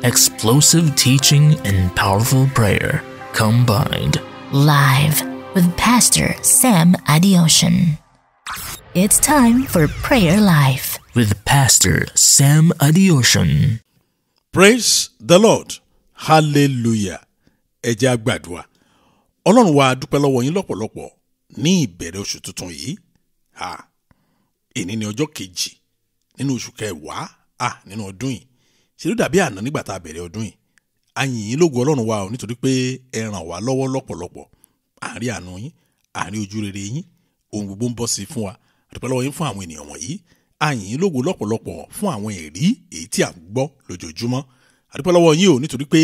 Explosive teaching and powerful prayer combined. Live with Pastor Sam Adeosun. It's time for Prayer Life with Pastor Sam Adeosun. Praise the Lord. Hallelujah. Ẹ jẹ́ a gbàdúrà. Ọlọ́run wa dúpẹ́ lọ́wọ́ yín lọ́pọ̀lọpọ̀ ní ìbẹ̀rẹ̀ oṣù tuntun yìí. Èní ni ọjọ́ kejì nínú oṣù kẹwàá nínú ọdún yìí. Ṣé ló dàbí àná nígbà tá a bẹ̀rẹ̀ ọdún yìí? A yìn yín lógo Ọlọ́run wa o nítorí pé ẹ ràn wá lọ́wọ́ lọ́pọ̀lọpọ̀. Àárín àánú yín, àárín ojú rere yín, ohun gbogbo ń bọ́ sí fún wa. A dúpẹ́ lọ́wọ́ yín fún àwọn ènìyàn wọ̀nyí. A yìn yín lógo lọ́pọ̀lọpọ̀ fún àwọn ẹ̀rí èyí tí a ń gbọ́ lójoojúmọ́. A dúpẹ́ lọ́wọ́ yín o nítorí pé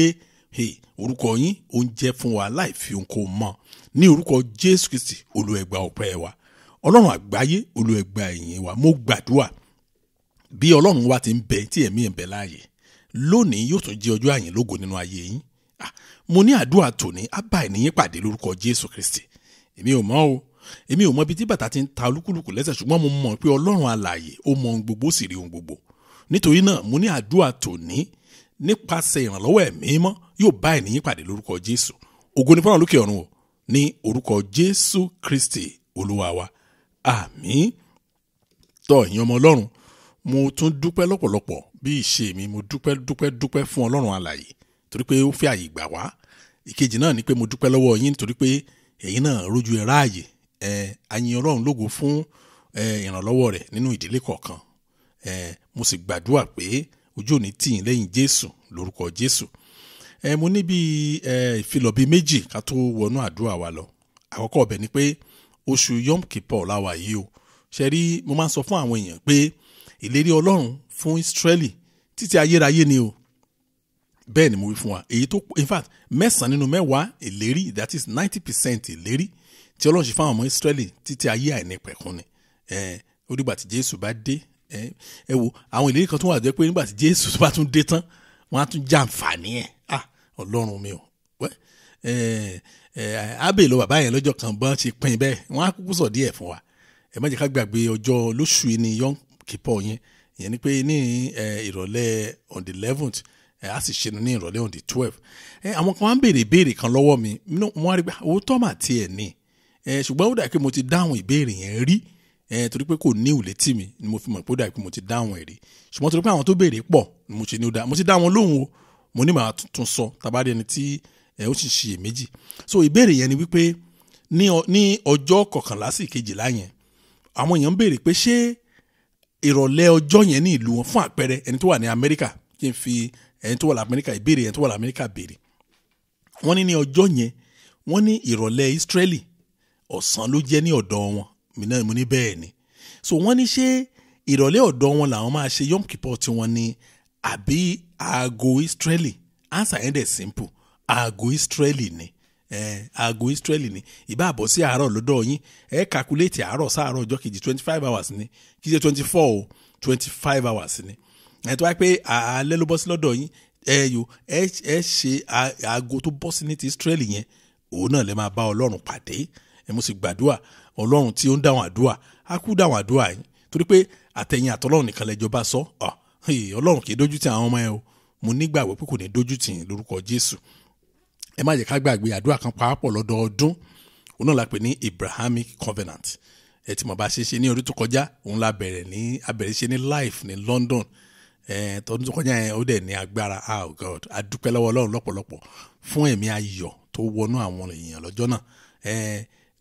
orúkọ yín ó ń jẹ́ fún wa láì fi ohunkóhun mọ́. Ní orúkọ Jésù Kristi Olúwa ẹ gbà ọpẹ́ wa. Ọlọ́run àgbáyé Olúwa ẹ gbà ìyìn wa. Mo gbàdúrà bí Ọlọ́run wa ti ń bẹ tí ẹ̀mí ẹ̀ ń bẹ láàyè. Lónìí yóò tún jẹ́ ọjọ́ àyìn lógo nínú ayé yín. Mo ní àdúrà tòní á bá ènìyàn pàdé lórúkọ Jésù Kristi. Èmi ò mọ̀ ibi tí bàtà ti ń ta olúkúlùkù lẹ́sẹ̀ ṣùgbọ́n mo mọ̀ pé Ọlọ́run alààyè ó mọ ohun gbogbo sì rí ohun gbogbo. Nítorí náà mo ní àdúrà tòní nípasẹ̀ ìrànlọ́wọ́ ẹ̀mí mọ́ yóò bá ènìyàn pàdé lórúkọ Jésù. Ògo ni fún Ọlọ́run lókè ọ̀run o ní orúkọ Jésù Kristi Olúwa wa. Àmín. Ẹ̀yin ọmọ Ọlọ́run, mo tún dúpẹ́ lọ́pọ̀lọpọ̀ bí ìṣe mi, mo dúpẹ́ fún Ọlọ́run alààyè torí pé ó fi àyè gbà wá. Ìkejì náà ni pé mo dúpẹ́ lọ́wọ́ yín nítorí pé ẹ̀yin náà rójú ẹ ráàyè. A yìn Ọlọ́run lógo fún ìrànlọ́wọ́ rẹ̀ nínú ìdílé kọ̀ọ̀kan. Mo sì gbàdúrà pé ojú ò ní tì yín lẹ́yìn Jésù lórúkọ Jésù. Mo ní bí ìfilọ̀ bíi méjì ká tó wọnú àdúrà wa lọ. Àkọ́kọ́ ọbẹ̀ ni pé oṣù Yom Kippur la wà yìí o. Ṣé rí, mo máa ń sọ fún àwọn èèyàn pé ìlérí Ọlọ́run fún Ísírẹ́lì títí ayérayé ni o. Bẹ́ẹ̀ ni mo wí fún wa. Èyí tó in fact 9 nínú 10 ìlérí, that is 90% ìlérí tí Ọlọ́run ṣe fún àwọn ọmọ Ísírẹ́lì títí ayé àìnípẹ̀kun ni. Ó dìgbà tí Jésù bá dé. Ẹ wo àwọn ìlérí kan tó wà jẹ́ pé nígbà tí Jésù bá tún dé tán wọ́n á tún jàǹfààní ẹ̀. Ọlọ́run mi o. Ábè lọ bàbá yẹn lọ́jọ́ kan bọ́n ṣe pín bẹ́ẹ̀ wọ́n á kúkú sọ díẹ̀ fún wa. Ẹ má jẹ́ ká gbàgbé ọjọ́ lóṣù yìí ní Yom Kippur yẹn. Ìyẹn ni pé ní ìrọ̀lẹ́ on the 11th a sì ṣe ní ìrọ̀lẹ́ on the 12th. Àwọn kan wá ń béèrè ìbéèrè kan lọ́wọ́ mi wọ́n á rí pé òótọ́ mà tiẹ̀ ní. Ṣùgbọ́n ó dà pé mo ti dáhùn ìbéèrè yẹn rí. Torí pé kò ní ìwúlétí mi ni mo fi mọ̀ pé ó dà pé mo ti dáhùn ẹ̀ rí. Ṣùgbọ́n torí pé àwọn tó béèrè pọ̀ ni mo ṣe ní ó dá. Mo ti dá wọn lóhùn o. Mo ní màá tuntun sọ tàbí ẹni tí ó sì ṣe méjì. So ìbéèrè yẹn ni wípé ní ọjọ́ 11 sí 12 yẹn àwọn èèyàn ń béèrè pé ṣé ìrọ̀lẹ́ ọjọ́ yẹn ní ìlú wọn fún àpẹẹrẹ ẹni tó wà ní Amẹ́ríkà kí n fi ẹni tó wà ní Amẹ́ríkà ìbéèrè ẹni tó wà ní Amẹ́ríkà béèrè. Wọ́n ní ọjọ́ yẹn wọ́n ní ìrọ̀lẹ́ Ísírẹ́lì ọ̀sán ló jẹ́ ní ọ̀dọ̀ wọn. Mo ní bẹ́ẹ̀ ni. So wọ́n ní ṣé ìrọ̀lẹ́ ọ̀dọ̀ wọn làwọn máa ṣe Yom Kippur tí wọ́n ní àbí aago Ísírẹ́lì. Answer yẹn dẹ̀ simple. Aago Ísírẹ́lì ni. Aago Ísírẹ́lì ni. Ìbá bọ́ sí àárọ̀ lọ́dọ̀ yín calculate àárọ̀ sáàárọ̀ ọjọ́ kejì 25 hours ni kì í ṣe 24 o 25 hours ni. Tó wáyé pé alẹ́ ló bọ́ sí lọ́dọ̀ yín ẹ ṣe aago tó bọ́ sí ní ti Ísírẹ́lì yẹn òun náà lè máa bá Ọlọ́run pàdé. Mo sì gbàdúrà Ọlọ́run tí ó ń dáhùn àdúrà á kú dáhùn àdúrà yín torí pé àtẹ̀yìn àtọlọ́run nìkan lẹ́jọ́ bá sọ. Ọlọ́run kì í dójú tì àwọn ọmọ ẹ o. Mo nígbàgbọ́ pé kò ní dójú tì yín lórúkọ Jésù. Ẹ má jẹ́ ká gbàgbé àdúrà kan pàápọ̀ lọ́dọọdún òun náà la pè ní Abrahamic Covenant. Tí mo bá ṣe ní orí tó kọjá òun la bẹ̀rẹ̀ ṣe ní life ní London. Tọdún tó kọjá yẹn ó dẹ̀ ní agbára. Oh God, a dúpẹ́ lọ́wọ́ Ọlọ́run lọ́pọ̀lọpọ̀ fún ẹ̀mí ayọ̀ tó wọnú àwọn èèyàn lọ́jọ́ náà.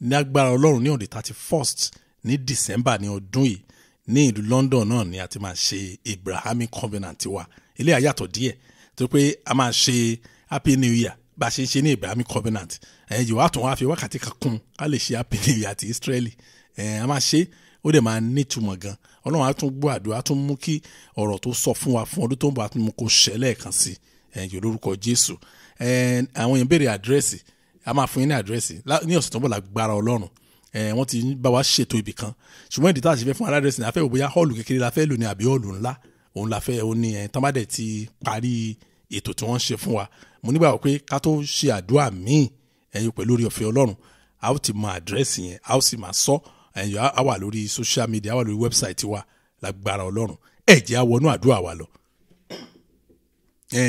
Ní agbára Ọlọ́run ní on the 31st ní December ní ọdún yìí ní ìlú London náà ni a ti máa ṣe Abrahamic Covenant wa. Ilé àyàtọ̀ díẹ̀ tó pé a máa ṣe Happy New Year bá ṣe ń ṣe ní Abrahamic Covenant. Yóò wá tún wá fi wákàtí kan kún ká lè ṣe Happy New Year ti Ísírẹ́lì. A máa ṣe ó dẹ̀ máa nítumọ̀ gan. Ọlọ́run á tún gbọ́ àdúrà á tún mú kí ọ̀rọ̀ tó sọ fún wa fún ọdún tó ń bọ̀ á tún mú kó ṣẹ lẹ́ẹ̀kan sí i lórúkọ Jésù. Àwọn èèyàn béèrè àdírẹ́sì a máa fún yín ní àdírẹ́sì ní ọ̀sẹ̀ tó ń bọ̀ lágbára Ọlọ́run. Wọ́n ti bá wa ṣètò ibì kan ṣùgbọ́n ìdí tá a ṣe fẹ́ fún àdírẹ́sì ní a fẹ́ wò bóyá họ́ọ̀lù kékeré la fẹ́ lò ní àbí họ́ọ̀lù ńlá òun la fẹ́ òun ní tán bá dẹ̀ ti parí ètò tí wọ́n ṣe fún wa. Mo nígbàgbọ́ pé ká tó ṣe àdúrà míì pẹ̀lú orí ọ̀fẹ́ Ọlọ́run a ó ti mọ àdírẹ́sì yẹn a ó sì máa sọ a wà lórí social media a wà lórí website wa lágbára Ọlọ́run. Ẹ jẹ́ a wọnú àdúrà wa lọ.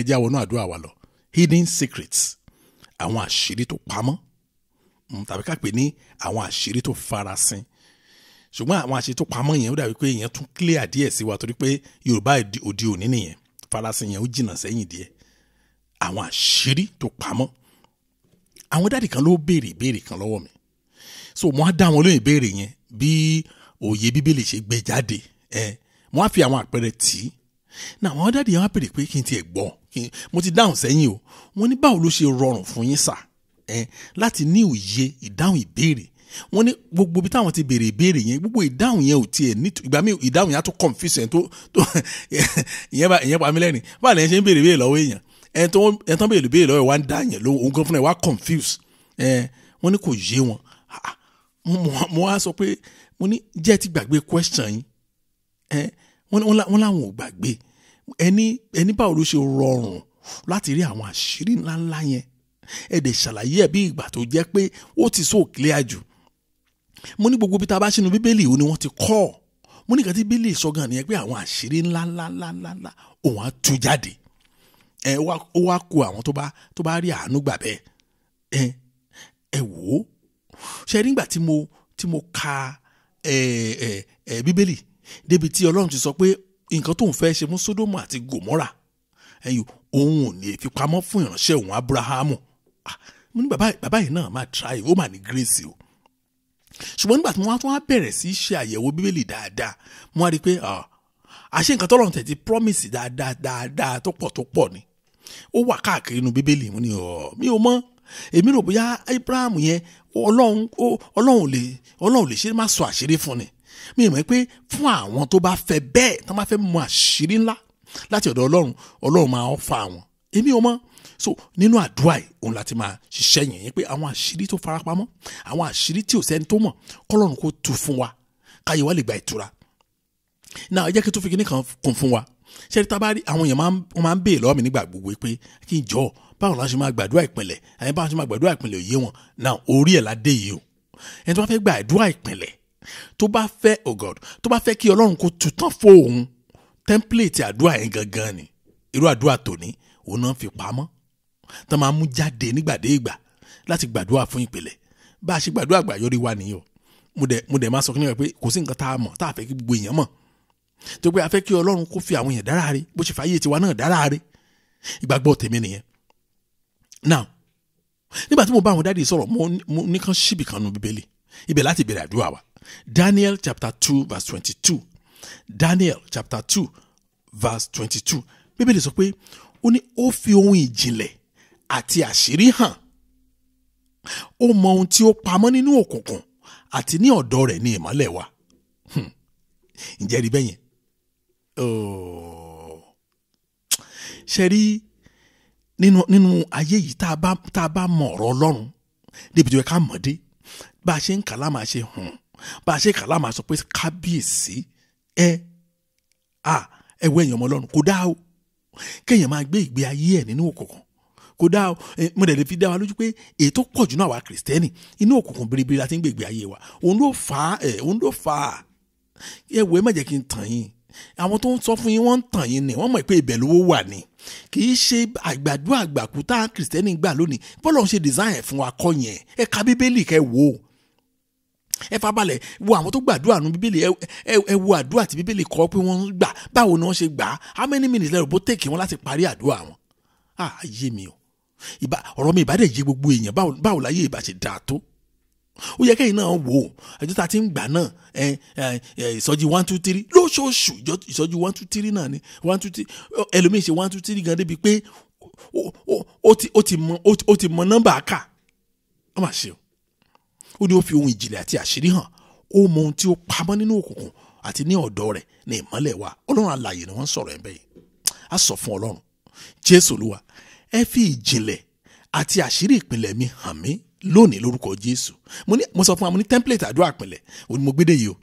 jẹ́ àwọn náà àdúrà wa lọ. Hidden secrets, àwọn àṣírí tó pamọ́, tàbí ká pè ní àwọn àṣírí tó farasin. Ṣùgbọ́n àwọn àṣírí tó pamọ́ yẹn ó dàbí pé ìyẹn tún clear díẹ̀ sí wa torí pé Yorùbá òde òní nìyẹn, farasin yẹn ó jìnnà sẹ́yìn díẹ̀. Àwọn àṣírí tó pamọ́. Àwọn dáàdì kan ló béèrè ìbéèrè kan lọ́wọ́ mi, so mo á dá wọn lóyún ìbéèrè yẹn bí òye Bíbélì ṣe gbé jáde. Mo á fi àwọn àpẹẹrẹ tì í. Náà àwọn dáàdì yẹn wá béèrè pé kí n tiẹ̀ gbọ́, mo ti dáhùn sẹ́yìn o. Wọ́n ní báwo ló ṣe rọrùn fún yín sà láti ní òye ìdáhùn ìbéèrè. Wọ́n ní gbogbo bí táwọn ti béèrè ìbéèrè yẹn, gbogbo ìdáhùn yẹn ò tiẹ̀ ní ìgbà míì ìdáhùn yẹn á tó confuse ẹ̀ tó ìyẹn pa mí lẹ́rìn. Báwo lẹ́yìn ṣe ń béèrè ìbéèrè lọ́wọ́ èèyàn, ẹ̀ tán béèrè ìbéèrè lọ́wọ́ ẹ̀ wá ń dá yẹn lóhùn, òun gan fúnra ẹ̀ wá confuse. Wọ́n ní kò yé wọn. Mo wá sọ pé mo ní jẹ́ ti gbàgbé question yín. Wọ́n láwọn ò gbàgbé. Ẹni báwo ló ṣe rọrùn láti rí àwọn àṣírí ńláńlá yẹn. Ẹ dẹ̀ ṣàlàyé ẹ̀ bí ìgbà tó jẹ́ pé ó ti so clear jù. Mo ní gbogbo bí ta bá ṣínú Bíbélì ó ní wọ́n ti kọ́. Mo ní nǹkan tí Bíbélì sọ gan nìyẹn pé àwọn àṣírí ńláńláńláńlá òun á tú jáde. Ó wá kù àwọn tó bá rí àánú gbà bẹ́ẹ̀. Ẹ wò ó. Ṣé nígbà tí mo ka Bíbélì débi tí Ọlọ́run ti sọ pé nǹkan tó ń fẹ́ ṣe fún Sódómù àti Gòmórà òun ò ní fi pamọ́ fún ìránṣẹ́ òun Ábúráhámù. Mo ní bàbá yìí náà máa try, ó máa ní grace o. Ṣùgbọ́n nígbà tí wọ́n á bẹ̀rẹ̀ sí ṣe àyẹ̀wò Bíbélì dáadáa, mo wá rí i pé àṣé nǹkan tọ́lọ́run tẹ̀ ti promise dáadáa tó pọ̀ ni ó wà káàkiri inú Bíbélì. Mo ní mi ò mọ̀, èmi rò bóyá Abraham yẹn Ọlọ́run ò lè ṣe má sọ àṣírí fún ni. Mi mọ̀ pé fún àwọn tó bá fẹ́ bẹ́ẹ̀, tó bá fẹ́ mọ àṣírí ńlá láti ọ̀dọ̀ Ọlọ́run máa ń fa àwọn. Èmi ò mọ̀. So nínú àdúrà yìí òun láti máa ṣiṣẹ́ yẹn pé àwọn àṣírí tó farapamọ́, àwọn àṣírí tí ò sẹ́ni tó mọ̀, k'Ọlọ́run kó tú fún wa káyé wa lè gba ìtura. Náà ẹ jẹ́ kí tó fi kíní kan kún fún wa. Ṣé tá bá rí àwọn èèyàn máa ń béèrè lọ́wọ́ mi nígbà gbogbo pé kí n jọ báwo la ṣe máa gbàdúrà ìpìnlẹ̀, báwo ṣe máa gbàdúrà ìpìnlẹ̀ òye wọn. Náà orí ẹ̀ ládé yìí o. Ẹni tó bá fẹ́ gbàdúrà ìpìnlẹ̀, tó bá fẹ́ kí Ọlọ́run kó tú tán fún òun, template àdúrà yẹn gangan ni irú àdúrà tòní òun náà fi pamọ́ tán máa mú jáde nígbàdégbà láti gbàdúrà fún ìpìlẹ̀. Bá a ṣe gbàdúrà àgbáyọrí wa nìyí o. Mo dẹ̀ máa sọ kí ni wọ́n pé kò sí nǹkan tá a mọ̀ tá a fẹ́ kí gbogbo èèyàn mọ̀, tó pé a fẹ́ kí Ọlọ́run kó fi àwọn èèyàn dára rí bó ṣe fàyè tiwa náà dára rí. Ìgbàgbọ́ tèmi nìyẹn. Now nígbà tí mo bá àwọn dáàdi sọ̀rọ̀, mo ní kán ṣíbì kan nu Bíbélì ibẹ̀ láti bẹ̀rẹ̀ àdúrà wa. Daniel chapter 2 verse 22. Daniel chapter 2 verse 22. Bíbélì sọ pé ó ní ó fi ohun ìjìnlẹ̀ àti àṣírí hàn. Ó mọ ohun tí ó pamọ́ nínú òkùnkùn àti ní ọ̀dọ̀ rẹ̀ ní ìmọ́lẹ̀ wà. Ǹjẹ́ rí bẹ́yẹn? Ṣe rí nínú ayé yìí tá a bá mọ ọ̀rọ̀ Ọlọ́run débi tó yẹ ká mọ̀ dé, bá a ṣe ń kà láà máa ṣe bá a ṣe kà láà máa sọ pé kábíyèsí ẹ̀wọ́ ẹ̀yàn ọmọ Ọlọ́run kò dáa o. Kéèyàn máa gbé ìgbé ayé ẹ̀ nínú òkùnkùn kò dáa o. Mo dẹ̀ lè fi dá wa lójú pé èyí tó pọ̀ jù náà wà Kìrìsìtẹ́nì inú òkùnkùn biribiri la ti ń gbé ìgbé ayé wa. Òun ló fà á. Ẹ̀wọ̀ ẹ má jẹ́ kí n tàn yín. Àwọn tó ń sọ fún yín wọ́n ń tàn yín ni, wọ́n mọ̀ pé ibẹ̀ lówó wà ní. Kì í ṣe àgbàdo àgbàkú tá Kìrìsìtẹ́nì gbà lónìí. Bọ́lá ń ṣe design ẹ̀ fún wa kọ́ yẹn. Ẹ ka Bíbélì kẹ́ wò ó. Ẹ fàbalẹ̀ wo àwọn tó gbàdúrà nínú Bíbélì, ẹ wo àdúrà tí Bíbélì kọ́ pé wọ́n gbà, báwo ni wọ́n ṣe gbà á, how many minutes lẹ́rù bó tèkì wọn láti parí àdúrà wọn. Ayé mi o, ọ̀rọ̀ mi ìbá dẹ̀ yé gbogbo èèyàn, báwo láyé ìbá ṣe dáa tó. Ó yẹ kẹ́yìn náà wò ó, ẹjọ́ tá a ti ń gbà náà ìsọjí 1 2 3 lóṣooṣù, ìsọjí 1 2 3 náà ni 1 2 3 ẹlòmíì ṣe 1 2 3 gan débi pé ó ti mọ nọ́mbà kà. Ó mà ṣe o. Ó ní ó fi ohun ìjìnlẹ̀ àti àṣírí hàn. Ó mọ ohun tí ó pamọ́ nínú òkùnkùn àti ní ọ̀dọ̀ rẹ̀ ní ìmọ́lẹ̀ wa. Ọlọ́run alààyè ni wọ́n sọ̀rọ̀ ẹ̀ bẹ́ẹ̀. A sọ fún Ọlọ́run, Jésù Olúwa, ẹ fi ìjìnlẹ̀ àti àṣírí ìpìlẹ̀ mi hàn mí lónìí lórúkọ Jésù. Mo sọ fún wa, mo ní template àdúrà ìpìlẹ̀ òní mo gbédè yìí o.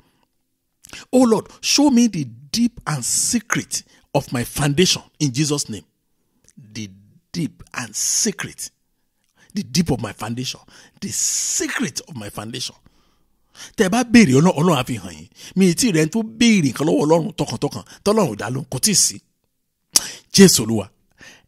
Oh Lord, show me the deep and secret of my foundation in Jesus' name. The deep and secret. The deep of my foundation. The secret of my foundation. Tẹ́ bá béèrè Ọlọ́run á fi hàn yín. Mi ti rẹ̀ tó béèrè nǹkan lọ́wọ́ Ọlọ́run tọkàntọkàn tọ́lọ́run dá lóhùn kò tí ì sí. Jésù Olúwa,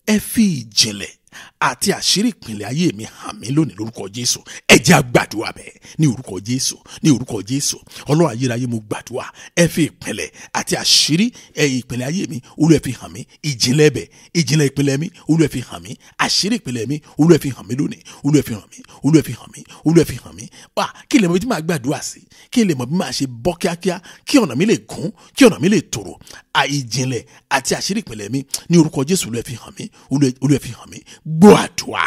ẹ fi ìjìnlẹ̀ àti àṣírí ìpìlẹ̀ ayé mi hàn mí lónìí lórúkọ Jésù. Ẹ jẹ́ á gbàdúrà bẹ́ẹ̀ ní orúkọ Jésù, ní orúkọ Jésù. Ọlọ́run ayérayé, mo gbàdúrà, ẹ fi ìpìlẹ̀ àti àṣírí ìpìlẹ̀ ayé mi, Olúwa fi hàn mí. Ìjìnlẹ̀ bẹ̀, ìjìnlẹ̀ ìpìlẹ̀ mi, Olúwa fi hàn mí. Àṣírí ìpìlẹ̀ mi, Olúwa fi hàn mí lónìí. Olúwa fi hàn mí, Olúwa fi hàn mí, Olúwa fi hàn mí. Wá, kí lè mọ̀ bí màá gbàdúrà sí, kí lè mọ̀ bí màá ṣe bọ́ kíákíá, kí ọ̀nà mi lè gún, kí ọ̀nà mi lè tòrò. Ìjìnlẹ̀ àti àṣírí ìpìlẹ̀ mi ní orúkọ Jésù, Olúwa fi hàn mí, Olúwa fi hàn mí. Gbọ́ àdúrà.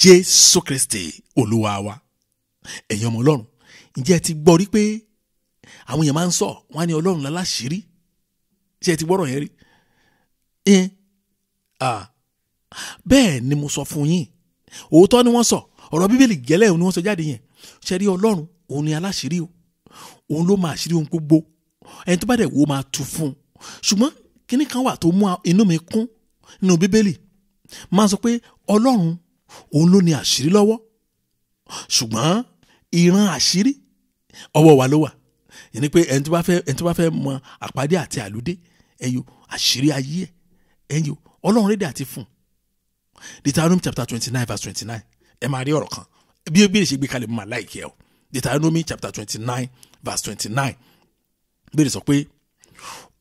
Jésù Kristi Olúwa wa. Ẹ̀yin ọmọ Ọlọ́run, ǹjẹ́ ẹ ti gbọ́ rí pé àwọn èèyàn máa ń sọ wọ́n á ní Ọlọ́run láláṣírí? Ṣé ẹ ti gbọ́rọ̀ yẹn rí? Bẹ́ẹ̀ ni mo sọ fún yín, òótọ́ ni wọ́n sọ, ọ̀rọ̀ Bíbélì gẹ́lẹ́ òun ni wọ́n sọ jáde yẹn. Ṣé rí Ọlọ́run òun ni aláṣírí o, òun ló máa ṣírí ohun gbogbo, ẹni tó bá dẹ̀ wo máa tú fún un. Ṣùgbọ́n kíní kan wà tó mú inú mi kún nínú Bíbélì, máa sọ pé Ọlọ́run òun ló ní àṣírí lọ́wọ́, ṣùgbọ́n ìran àṣírí ọwọ́ wa ló wà. Yẹn ni pé ẹni tó bá fẹ́ mọ àpàdé àti àlùdé ẹyọ àṣírí ayé ẹyọ Ọlọ́run rédè àti fún. Deuteronomy chapter 29 verse 29 ẹ máa rí ọ̀rọ̀ kan bí Bíbélì ṣe gbé kalẹ̀ mọ́ láìkẹ́ ọ. Deuteronomy chapter 29 verse 29 Bíbélì sọ pé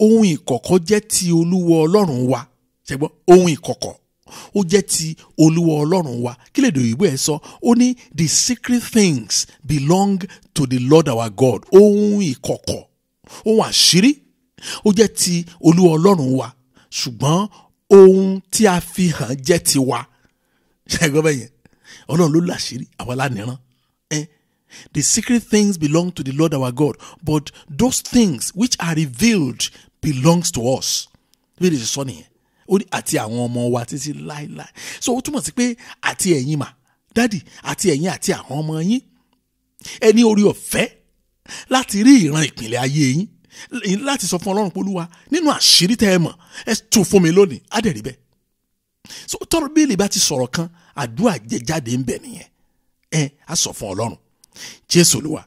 ohun ìkọ̀kọ̀ jẹ́ ti Olúwa Ọlọ́run wa. Ṣé gbọ́? Ohun ìkọ̀kọ̀ ó jẹ́ ti Olúwa Ọlọ́run wa. Kí lè dòyìnbó ẹ sọ? Ó ní the secret things belong to the Lord our God. Ohun ìkọ̀kọ̀, ohun àṣírí ó jẹ́ ti Olúwa Ọlọ́run wa, ṣùgbọ́n ohun tí a fi hàn jẹ́ ti wa. Ṣé gbọ́ bẹ́ẹ̀ yẹn? Ọlọ́run ló láṣírí, àwa lánìíràn. The secret things belong to the Lord our God, but those things which are revealed belongs to us. Bí èdè ṣe sọ nìyẹn. Ó ní àti àwọn ọmọ wa títí láéláé. So ó túmọ̀ sí pé àti ẹ̀yin mà, dádì, àti ẹ̀yin àti àwọn ọmọ yín, ẹ ní orí ọ̀fẹ́ láti rí ìran ìpìlẹ̀ ayé yín, láti sọ fún Ọlọ́run pé Olúwa nínú àṣírí tẹ́ ẹ mọ̀, ẹ tú fún mi lónìí, á dẹ̀ rí bẹ́ẹ̀. So tọ́rọ Bíbélì bá ti sọ̀rọ̀ kan, àdúrà jẹ jáde ń bẹ̀ nìyẹn. Á sọ fún Ọlọ́run, Jésù Olúwa,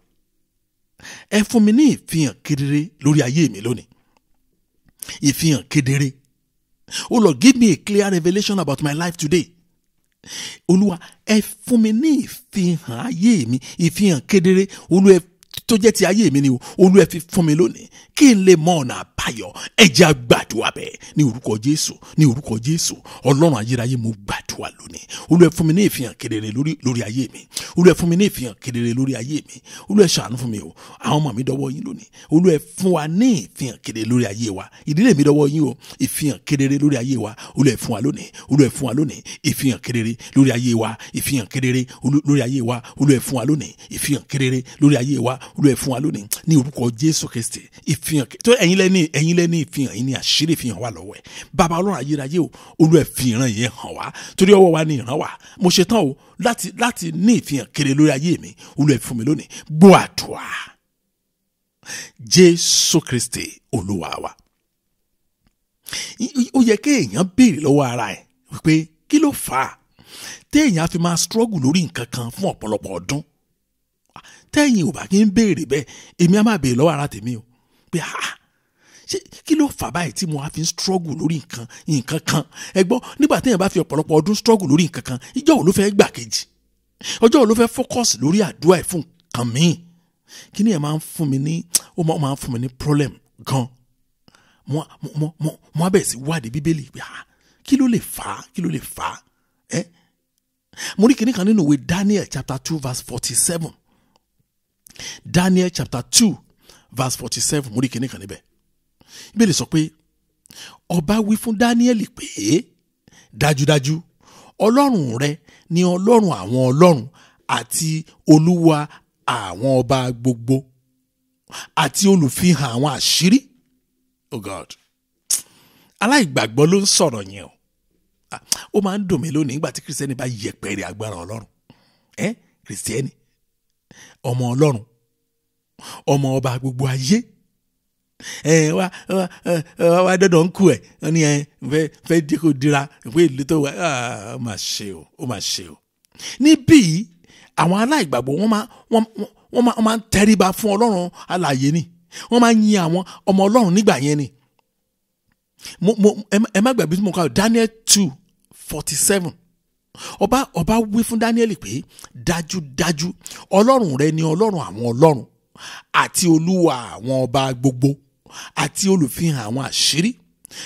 ẹ fún mi ní ìfihàn kedere lórí ayé mi lónìí. Ìfihàn kedere. Oh Lord, give me a clear revelation about my life today. Olúwa, ẹ fún mi ní ìfihàn ayé mi, ìfihàn kedere. Olúwa tó jẹ́ ti ayé mi ni o, Olúwa fi fún mi lónìí kí n lè mọ ọ̀nà àbáyọ. Ẹ jẹ́ á gbàdúrà bẹ́ẹ̀ ní orúkọ Jésù, ní orúkọ Jésù. Ọlọ́run ayérayé, mo gbàdúrà lónìí. Olúwa fún mi ní ìfihàn kedere lórí ayé mi. Olúwa fún mi ní ìfihàn kedere lórí ayé mi. Olúwa ṣàánú fún mi o. Àwọn ọmọ mi dọwọ́ yín lónìí. Olúwa fún wa ní ìfihàn kedere lórí ayé wa. Ìdílé mi dọwọ́ yín o. Ìfihàn kedere lórí ayé wa. Olúwa fún wa lónìí. Olúwa fún wa lónìí. Ìfihàn kedere lórí ayé wa. Ìfihàn kedere lórí ayé wa. Olúwa fún wa lónìí. Ìfihàn kedere lórí ayé wa. Olúwa fún wa lónìí. Ní orúkọ Jésù Kristi. Ìfihàn tó ẹ̀yin lẹ́ni ìfihàn yìí ni àṣírí ìfihàn wà lọ́wọ́ ẹ̀. Bàbá Ọlọ́run ayérayé o, Olúwa fi ìran yẹn hàn wá, torí ọwọ́ wa ni ìran wà. Mo ṣe tán o láti ní ìfihàn kedere lórí ayé mi. Olúwa fún mi lónìí. Gbọ́ àdúrà. Jésù Kristi Olúwa wa. Ó yẹ kí èèyàn béèrè lọ́wọ́ ara ẹ̀ wípé kí ló fà á téèyàn fi máa struggle lórí nǹkan kan fún ọ̀pọ̀lọpọ̀ ọdún. Tẹ́yìn ò bá kí ń béèrè bẹ́ẹ̀, èmi á máa béèrè lọ́wọ́ ara tèmi o pé ṣé kí ló fà báyìí tí mo á fi ń struggle lórí nǹkan kan. Ẹ gbọ́, nígbà téèyàn bá fi ọ̀pọ̀lọpọ̀ ọdún struggle lórí nǹkan kan, ìjọ́ wo ló fẹ́ gbà kejì? Ọjọ́ wo ló fẹ́ focus lórí àdúrà ẹ̀ fún nǹkan míì? Kí ni ẹ̀ máa ń fún mi ní problem gan. Mo á bẹ̀rẹ̀ sí wádìí Bíbélì pé kí ló lè fà á? Mo rí kinní kan nínú ìwé Daniel chapter 2 verse 47. Daniel chapter 2 verse 47, mo rí kinní kan níbẹ̀. Bíbélì sọ pé ọba wí fún Daniel pé dájúdájú Ọlọ́run rẹ ni Ọlọ́run àwọn ọlọ́run àti Olúwa àwọn ọba gbogbo àti olùfihàn àwọn àṣírí. Oh God, aláìgbàgbọ́ ló ń sọ̀rọ̀ yẹn o. Ó máa ń dùn mí lónìí nígbà tí kìrìsìtẹ́nì bá yẹpẹrẹ agbára Ọlọ́run. Kìrìsìtẹ́nì, ọmọ Ọlọ́run, ọmọ ọba gbogbo ayé. Wá dọ́dọ̀ ń kú ẹ̀, wọ́n ní fẹ́ dé kó dira pé ìlú tó wà. Ó mà ṣe o. Níbí àwọn aláìgbàgbọ́ wọ́n máa ń tẹríba fún Ọlọ́run alààyè ni. Wọ́n máa ń yin àwọn ọmọ Ọlọ́run nígbà yẹn ni. ẹ má gbàgbé tí mo kà Daniel 2:47 ọba wí fún Daniel pé dájúdájú Ọlọ́run rẹ ni Ọlọ́run àwọn ọlọ́run àti Olúwa àwọn ọba gbogbo àti olùfihàn àwọn àṣírí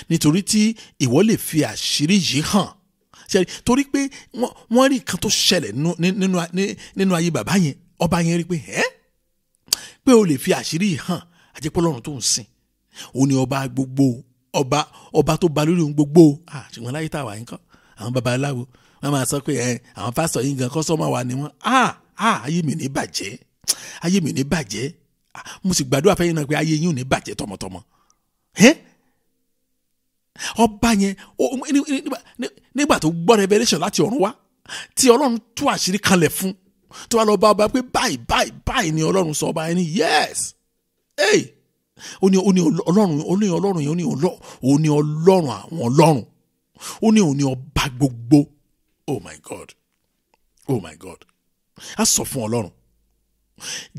nítorí tí ìwọ lè fi àṣírí yìí hàn torí pé wọ́n rí nǹkan tó ṣẹlẹ̀ nínú ayé bàbá yẹn ọba yẹn rí pé o lè fi àṣírí yìí hàn àjẹpọ̀ Ọlọ́run tó ń sìn òun ni ọba gbogbo ọba tó ba lórí ohun gbogbo ṣùgbọ́n láyé tá a wà yín kọ́ àwọn babaláwo wọ́n máa sọ pé àwọn pásítọ̀ yìí gan kọ́sọ́mọ̀ wa ni wọ́n ayé mi ní bàjẹ́ ayé mi ní bàjẹ́ mo sì gbàdúrà fẹ́yìn náà pé ayé yín ò ní bàjẹ́ tọmọtọmọ ọba yẹn nígbà tó gbọ́ revelation láti ọ̀run wá tí Ọlọ́run tú àṣírí kanlẹ̀ fún tó wá lọ bá ọba pé báyìí ni Ọlọ́run sọ ọba yẹn ni yes ó ní Ọlọ́run yẹn ó ní Ọlọ́run àwọn ọlọ́run ó ní ọba gbogbo oh my God a sọ fún Ọlọ́run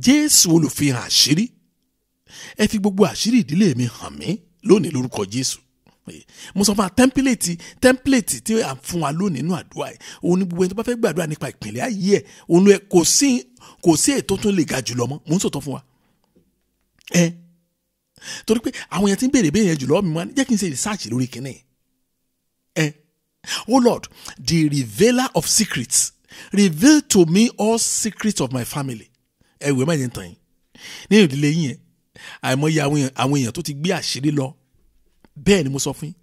Jésù olùfihàn àṣírí ẹ fi gbogbo àṣírí ìdílé mi hàn mí lónìí lórúkọ Jésù mo sọ fún wa tẹ́ḿpìlẹ̀tì tí a fún wa lónìí nínú àdúrà yìí òun ni gbogbo ẹni tó bá fẹ́ gbàdúrà nípa ìpìlẹ̀ ayé ẹ̀ òun kò sí ètò tó lè ga jùlọ mọ́ mò ń sọ̀tọ̀ fún wa torí pé àwọn yẹn ti ń béèrè yẹn jùlọ mi máa jẹ́ kí n ṣe research lórí kinní oh Lord the revealer of secrets reveal to me all secrets of my family ẹ̀wẹ̀ má yẹn tàn yín nínú ìdílé yín yẹn àìmọye àwọn èèyàn tó ti gbé àṣírí lọ bẹ́ẹ̀ ni mo sọ fún yín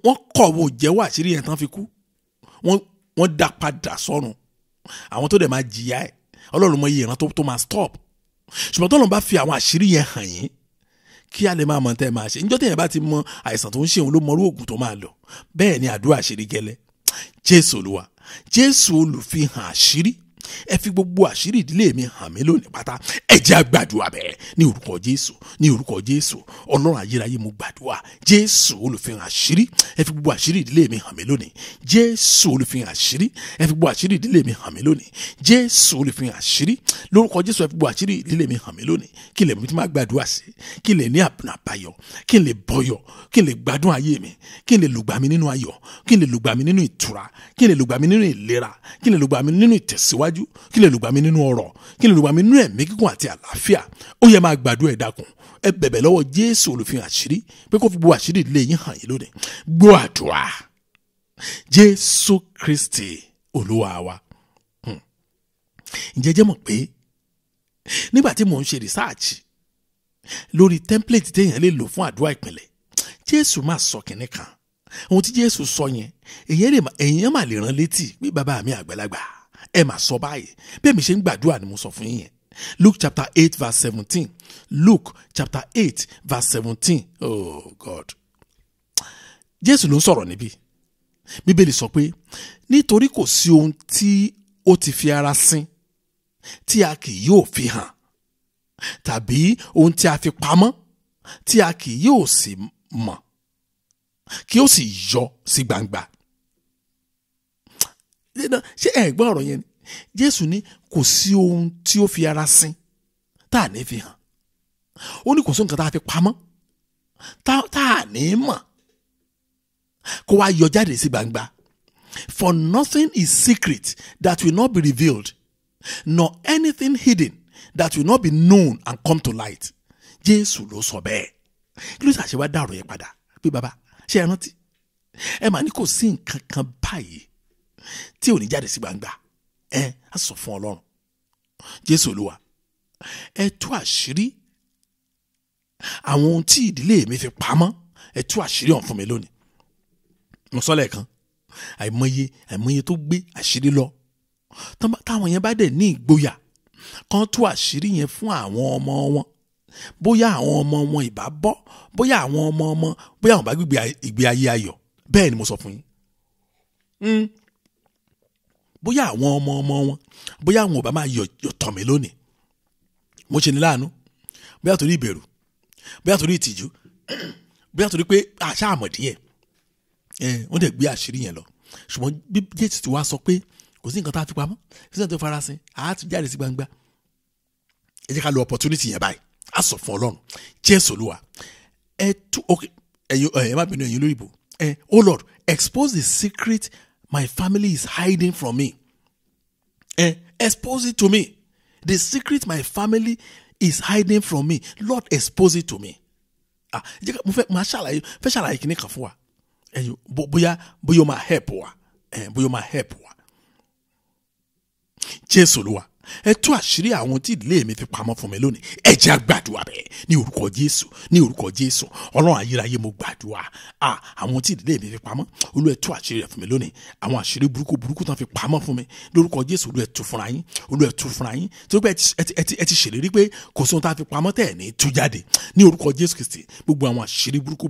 wọ́n kọ̀ wọ́n jẹ́wọ́ àṣírí yẹn tán fi kú wọ́n dá padà sọ́run àwọn tó dẹ̀ máa jìyà ẹ̀ Ọlọ́run mọ iye ìran tó máa stop ṣùgbọ́n tọ́lọ́run bá fi àwọn àṣírí yẹn hàn yín kí a lè máa mọ̀ tẹ́ ẹ máa ṣe níjọ́ tẹ́yìn bá ti mọ àìsàn tó ń ṣe òun ló mọrú oògùn tó máa lò bẹ́ẹ̀ ni àdúrà àṣírí gẹ́lẹ́ Jésù Olúwa Jésù olùfihàn àṣírí ẹ fi gbogbo àṣírí ìdílé mi hàn mí lónìí pátá ẹ jẹ́ á gbàdúrà bẹ́ẹ̀ ní orúkọ Jésù Ọlọ́run ayérayé mo gbàdúrà Jésù olùfihàn àṣírí ẹ fi gbogbo àṣírí ìdílé mi hàn mí lónìí Jésù olùfihàn àṣírí ẹ fi gbogbo àṣírí ìdílé mi hàn mí lónìí Jésù olùfihàn àṣírí lórúkọ Jésù ẹ fi gbogbo àṣírí ìdílé mi hàn mí lónìí kí lè mi ti máa gbàdúrà sí kí lè ní àbáyọ kí lè bọyọ kí lè gbádùn ayé mi kí lè lùgbà mi nínú ayọ̀ kí lè lùgbà mi nínú ìtura kí lè lùgbà mi nínú ìlera kí lè lùgbà mi nínú ìtẹ̀síwájú kí lè lùgbà mi nínú ọrọ̀ kí lè lùgbà mi nínú ẹ̀mí gígùn àti àlàáfíà ó yẹ máa gbàdúrà ẹ dákun ẹ bẹ̀bẹ̀ lọ́wọ́ Jésù olùfihàn àṣírí pé kó fi gbogbo àṣírí ìdílé yín hàn yín lónìí gbọ́ àdúrà Jésù Kristi Olúwa wa ǹjẹ́ jẹ́ mọ̀ pé nígbà tí mò ń ṣe research lórí template téèyàn lè lò fún àdúrà ìpìlẹ̀ Jésù máa sọ kìnní kan ohun tí Jésù sọ yẹn èèyàn máa lè rán létí pé bàbá mi àgbàlagbà ẹ máa sọ báyìí bẹ́ẹ̀ mi ṣe ń gbàdúrà ni mo sọ fún yín yẹn Luke chapter 8 verse 17 Luke chapter 8 verse 17 oh God Jésù ló ń sọ̀rọ̀ níbí Bíbélì sọ pé nítorí kò sí ohun tí ó ti fi ara sin tí a kì yóò fi hàn tàbí ohun tí a fi pamọ́ tí a kì yóò sì mọ̀ kí ó sì yọ sí gbangba. Ṣé ẹ gbọ́ ọ̀rọ̀ yẹn ni Jésù ní kò sí ohun tí ó fi ara sin tá à ní fi hàn ó ní kò sí nǹkan tá a fi pamọ́ tá à ní mọ̀ kó wá yọ jáde sí gbangba. For nothing is secret that will not be revealed, nor anything hidden that will not be known and come to light. Jésù ló sọ bẹ́ẹ̀. Kí ló ṣàṣẹ wá dàrú yẹn padà pé bàbá ṣé ẹ rántí ẹ mà ní kò sí nǹkan kan báyìí tí ò ní jáde sí gbangba á sọ fún Ọlọ́run. Jésù Olúwa ẹ tú àṣírí àwọn ohun tí ìdílé mi fi pamọ́ ẹ tú àṣírí ọ̀hún fún mi lónìí. Mo sọ lẹ́ẹ̀kan àìmọye tó gbé àṣírí lọ táwọn yẹn bá dẹ̀ ní ìgboyà kan tú àṣírí yẹn fún àwọn ọmọ wọn bóyá àwọn ọmọ wọn ìbá bọ́ bóyá àwọn ọmọ bóyá àwọn bá gbé ìgbé ayé ayọ̀ bẹ́ẹ̀ ni mo sọ fún yín bóyá àwọn ọmọ wọn bóyá àwọn ò bá máa yọ̀ tọ̀ mí lónìí mo ṣe ní láàánú bóyá torí ìbẹ̀rù bóyá torí ìtìjú bóyá torí pé àṣà àmọ̀díẹ̀ wọ́n dẹ̀ gbé àṣírí yẹn lọ ṣùgbọ́n bí Jésù ti wá sọ pé kò sí nǹkan tá a fi pamọ́ kò sí nǹkan tó farasin àá ti jáde sí gbangba ẹ jẹ́ ká lo opportunity yẹn báyìí á sọ fún Ọlọ́run Jésù Olúwa ẹ tú ok Oh Lord, expose the secret my family is hiding from me. Expose it to me. The secret my family is hiding from me. Lord, expose it to me. Mo fẹ́ ṣàlàyé kíní kan fún wa. Bóyá o máa help wa. Bóyá o máa help wa. Jésù Olúwa, ẹ tú àṣírí àwọn tí ìdílé mi fi pamọ́ fún mi lónìí. Ẹ jẹ́ á gbàdúrà bẹ́ẹ̀ ní orúkọ Jésù, ní orúkọ Jésù. Ọlọ́run ayérayé, mo gbàdúrà. Àwọn tí ìdílé mi fi pamọ́, Olúwa ẹ tú àṣírí rẹ̀ fún mi lónìí. Àwọn àṣírí burúkú tán fi pamọ́ fún mi lórúkọ Jésù, Olúwa ẹ tú fúnra yín. Olúwa ẹ tú fúnra yín. Tó pé ẹ ti ṣèlérí pé kò sóhun tá a fi pamọ́ tẹ̀ ní tú jáde. Ní orúkọ Jésù Kristi, gbogbo àwọn àṣírí burúkú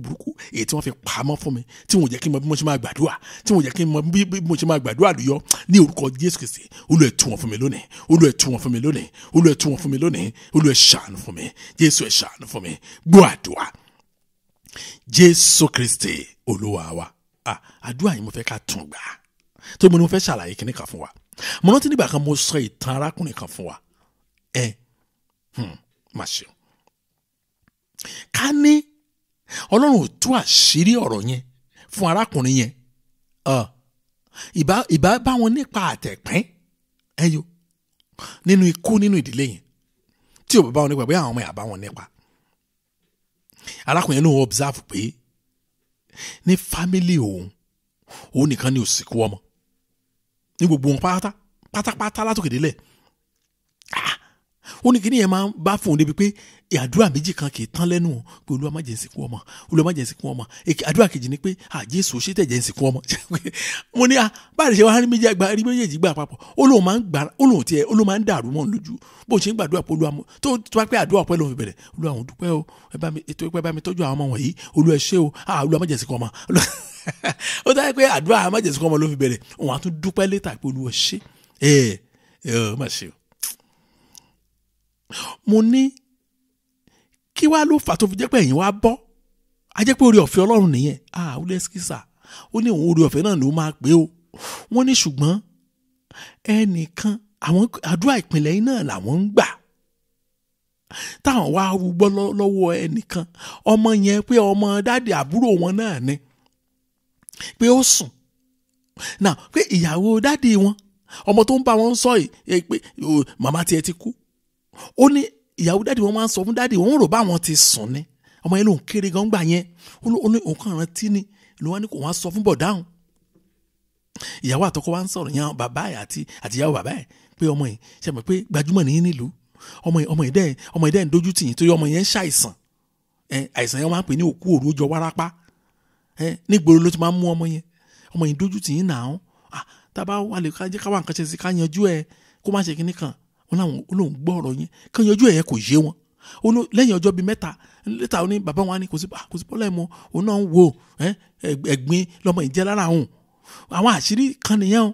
èyí tí wọ́n fi pamọ́ fún mi, tí wọ́n jẹ́ kí n mọ bí mo ṣe máa gbàdúrà, tí wọ́n jẹ́ kí n mọ bí mo ṣe máa gbàdúrà lùyọ. Ní orúkọ Jésù Kristi, Olúwa ẹ tú wọn fún mi lónìí. Olúwa ẹ tú wọn fún mi lónìí. Olúwa ẹ tú wọn fún mi lónìí. Olúwa ẹ ṣàánú fún mi. Jésù ẹ ṣàánú fún mi. Gbọ́ àdúrà. Jésù Kristi Olúwa wa. Àdúrà yìí mo fẹ́ ká tún gbà. Tó mo ní mo fẹ́ ṣàlàyé kíní kan fún wa. Mo rántí nígbà kan mo sọ ìtàn arákùnrin kan fún wa. Má ṣe. Ká ní Ọlọ́run ò tú àṣírí ọ̀rọ̀ yẹn fún arákùnrin yẹn. Ìbá bá wọn nípa àtẹ̀pín. Nínú ikú nínú ìdílé yẹn. Tí ò bá wọn nípa, bóyá àwọn ọmọ yà bá wọn nípa. Arákùnrin yẹn ló observe pé ní family òun nìkan ni òsìkú ọmọ. Ní gbogbo wọn pátápátá látòkè délẹ̀. Ó ní kíní yẹn máa ń bá fún un débi pé àdúrà méjì kan kì í tán lẹ́nu pé Olúwa má jẹ́ n sìnkú ọmọ, Olúwa má jẹ́ n sìnkú ọmọ. Àdúrà kejì ni pé Jésù ṣé tẹ̀jẹ̀ n sìnkú ọmọ. Mo ní báyìí ṣe wá rí méjèèjì gbà papọ̀. Ó lóun máa ń dàrú mọ́ lójú bó ṣe ń gbàdúrà pé Olúwa tó wá pé àdúrà ọpẹ́ lòun fi bẹ̀rẹ̀. Olúwa àwọn dúpẹ́ o, ètò ìpẹ́ bá mi tọ́jú àwọn ọmọ wọ̀nyí. Olúwa ẹ ṣé o, Olúwa má jẹ́ n sìnkú ọmọ. Ó dáa pé àdúrà má jẹ́ n sìnkú ọmọ ló fi bẹ̀rẹ̀. Òun á tún dúpẹ́ létà pé Olúwa ṣé. Má ṣe o. Mo ní kí wá ló fà tó fi jẹ́ pé ẹ̀yin wá bọ́. A jẹ́ pé oore ọ̀fẹ́ Ọlọ́run nìyẹn. Ó lé ẹ́skísà. Ó ní òun oore ọ̀fẹ́ náà ló máa pé o. Wọ́n ní ṣùgbọ́n ẹnìkan àwọn àdúrà ìpìlẹ̀ yìí náà làwọn ń gbà. Táwọn wá rúgbọ́ lọ́wọ́ ẹnìkan. Ọmọ yẹn pé ọmọ dáàdì àbúrò wọn náà ni. Pé ó sùn. Now pé ìyàwó dáàdì wọn, ọmọ tó ń bá wọn sọ yìí pé màmá tiẹ̀ ti kú. Ó ní ìyàwó dáàdì wọn máa ń sọ fún dáàdì wọn rò bá wọn ti sùn ni. Ọmọ yẹn ló ń kéré gan gbà yẹn. Ó ní òun kàn rántí ni ló wá ní kò wá sọ fún bọ̀dáhùn. Ìyàwó àtọkọ wa ń sọ̀rọ̀ yẹn bàbá ẹ̀ àti ìyàwó bàbá ẹ̀ pé ọmọ yìí ṣe mọ̀ pé gbajúmọ̀ ní nílùú. Ọmọ yìí dẹ́n dojú tì yín torí ọmọ yẹn ń ṣàìsàn. Àìsàn yẹn máa ń pè ní òkú òru jọ wárápá. Nígboro ló ti máa ń mú ọmọ yẹn. Ọmọ yìí dojú tì yín náà. Tábà wà lè ká jẹ́ ká wà nǹkan ṣe sí ká yanjú ẹ̀ kó má ṣe kíní kan. Wọ́n láwọn olóhùn gbọ́ ọ̀rọ̀ yẹn kán yanjú ẹ̀ yẹn kò yé wọn. Lẹ́yìn ọjọ́ bíi mẹ́ta létà ó ní bàbá wọn ní kò sí pọ́lẹ́mù òun náà ń wo ẹ̀gbin lọ́mọ ìjẹ́ lára òun. Àwọn àṣírí kan nìyẹn o.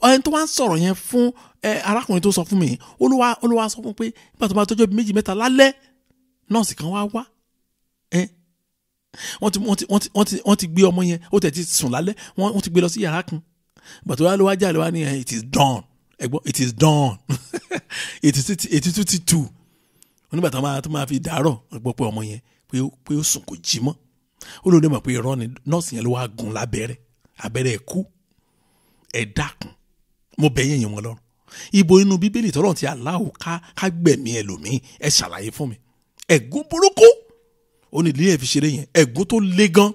Ẹni tó wá ń sọ̀rọ̀ yẹn fún arákùnrin tó sọ fún mi, Olúwa sọ fún pé nígbà tó bá tọ́jọ́ bíi méjì mẹ́ta lálẹ́ nọ́ọ̀sì kan wá. Wọ́n ti gbé ọmọ yẹn, ó tẹ̀ ti sùn lálẹ́, wọ́n ti gbé lọ sí yàrá kan. Bàtò wá ló wá jáde wá ní it is done. It is done. Ètí tún ti tù. Onígbà tó máa fi dàárọ̀ gbọ́ pé ọmọ yẹn pé ó sùn kò jí mọ́. Ó lóde mọ̀ pé irọ́ ni nọ́ọ̀sì yẹn ló wá gún abẹ́rẹ́ ẹ̀kú. Ẹ dákun mo bẹ̀ yẹn wọn lọ́rùn. Ibo inú Bíbélì tọ́lọ̀ ti aláwọ̀ ká gbẹ̀mí ẹlòmíì ẹ ṣàlàyé fún mi. Ẹ̀gún burúkú ó ní ilé ẹ̀ fi ṣeré yẹn, ẹ̀gún tó le gan.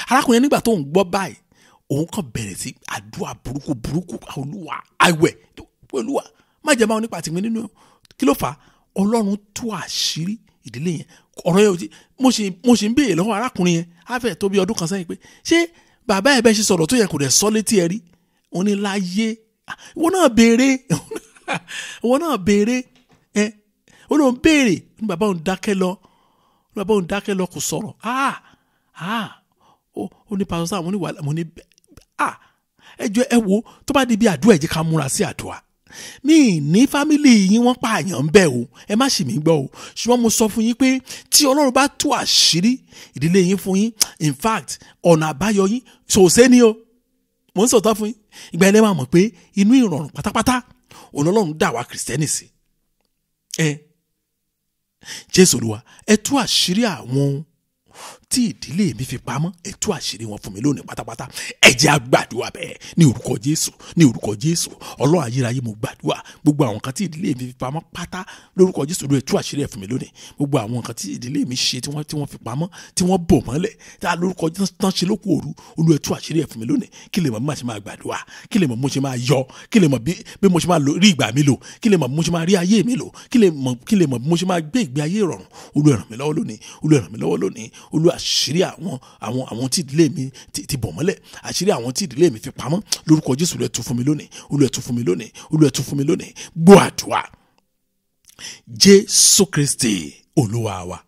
Arákùnrin nígbà tó ń gbọ́ báyìí òun kàn bẹ̀rẹ̀ sí àdúrà burúkú Olúwa àwẹ̀ Olúwa má jẹ́ máa nípa tìmí nínú. Kí ló fà á? Ọlọ́run tú àṣírí ìdílé yẹn. Ọ̀rọ̀ yẹn mo ṣe ń béèrè lọ́wọ́ arákùnrin yẹn á fẹ́ tó bí ọdún kan sẹ́yìn pé ṣé bàbá ẹ̀ bẹ́ẹ̀ ṣe sọ̀rọ̀ tó yẹ kò dẹ̀ sọ létí ẹ rí? Òun ní láyé ìwọ náà béèrè ó lóun béèrè ní bàbá òun dákẹ́ lọ kò sọ̀rọ̀. Ó ní Pastor Sam mo ní ẹjọ́ ẹ wo tó bá di bí àdúrà ẹ jẹ́ ká múra sí àdúrà. Mi ní fámìlì yín wọ́n pààyàn ń bẹ̀ o, ẹ má ṣì mí gbọ́ o, ṣùgbọ́n mo sọ fún yín pé tí Ọlọ́run bá tú àṣírí ìdílé yín fún yín, in fact ọ̀nà àbáyọ yín ṣòṣe ni o. Mo ń sọ̀tọ̀ fún yín ìgbà ilé máa mọ̀ pé inú ìrọ̀rùn pátápátá Ọlọ́run dá wa kìrìsìtẹ́nì sí. Jésù Olúwa ẹ tú àṣírí àwọn tí ìdílé mi fi pamọ́, ẹ tú àṣírí wọn fún mi lónìí pátápátá. Ẹ jẹ́ a gbàdúrà bẹ́ẹ̀ ní orúkọ Jésù, ní orúkọ Jésù. Ọlọ́run ayérayé mo gbàdúrà gbogbo àwọn nǹkan tí ìdílé mi fi pamọ́ pátá lórúkọ Jésù ló ẹ tú àṣírí ẹ̀ fún mi lónìí. Gbogbo àwọn nǹkan tí ìdílé mi ṣe tí wọ́n fi pamọ́, tí wọ́n bò mọ́lẹ̀, tí a lórúkọ Jésù tán ṣe lóko òru, Olúwa ẹ tú àṣírí ẹ̀ fún mi lónìí. Kí lè mọ̀ bí mo ṣe máa gbàdúrà, kí lè mọ̀ bí mo ṣe máa yọ, kí lè mọ̀ bí mo ṣe máa rí ìgbà mi lò, kí lè mọ̀ bí mo ṣe máa rí ayé mi lò, kí lè mọ̀ bí mo ṣe máa gbé ìgbé ayé ìrọ̀rùn. Olúwa ràn mí lọ́wọ́ lónìí, Olúwa ràn mí lọ́wọ́ lónìí. Olúwa àṣírí àwọn tí ìdílé mi ti bọ̀ mọ́lẹ̀, àṣírí àwọn tí ìdílé mi fi pamọ́ lórúkọ Jésù Olúwa tú fún mi lónìí, Olúwa tú fún mi lónìí, Olúwa tú fún mi lónìí. Gbọ́ àdúrà Jésù Kristi Olúwa wa.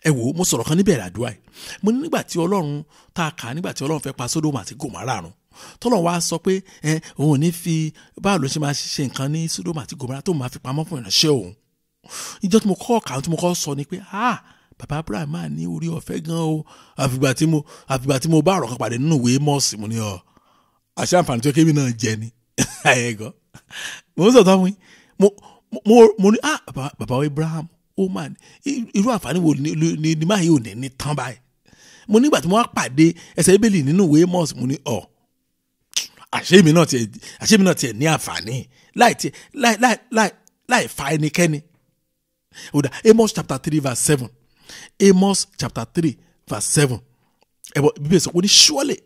Ẹ wò mo sọ̀rọ̀ kan níbẹ̀rẹ̀ àdúrà yìí, mo ní nígbà tí Ọlọ́run tá a kà nígbà tí Ọlọ́run fẹ́ pa Sódómù àti Gòmárà run, tọ́lọ́run wá sọ pé òun ò ní fi báwo ló ṣe máa ṣe nǹkan ní Sódómù àti Gòmárà tó máa fi pamọ́ fún ìránṣẹ́ òun. Ìjọ tí mo kọ́ ọ̀kà tí mo kọ́ sọ ni pé bàbá Abraham máa ní orí ọ̀fẹ́ gan o, àfìgbà tí mo bá ọ̀rọ̀ kan pàdé nínú ìwé Mọ́ọ̀sì mo ní àṣà àǹfààní tó kébì náà jẹ ni ẹ̀gọ́ mo ń sọ̀tọ́ fún yín mo ní bàbá Abraham ó máa ní irú àǹfààní wo ni máa yóò ní tán báyìí. Mo nígbà tí mo wá pàdé ẹsẹ̀ Bíbélì nínú ìwé Mọ́ọ̀sì mo ní àṣé mi náà tiẹ̀ ní àǹfààní láì fa ẹnikẹ́ni. Amos chapter 3 verse 7. Amos chapter 3 verse 7. Surely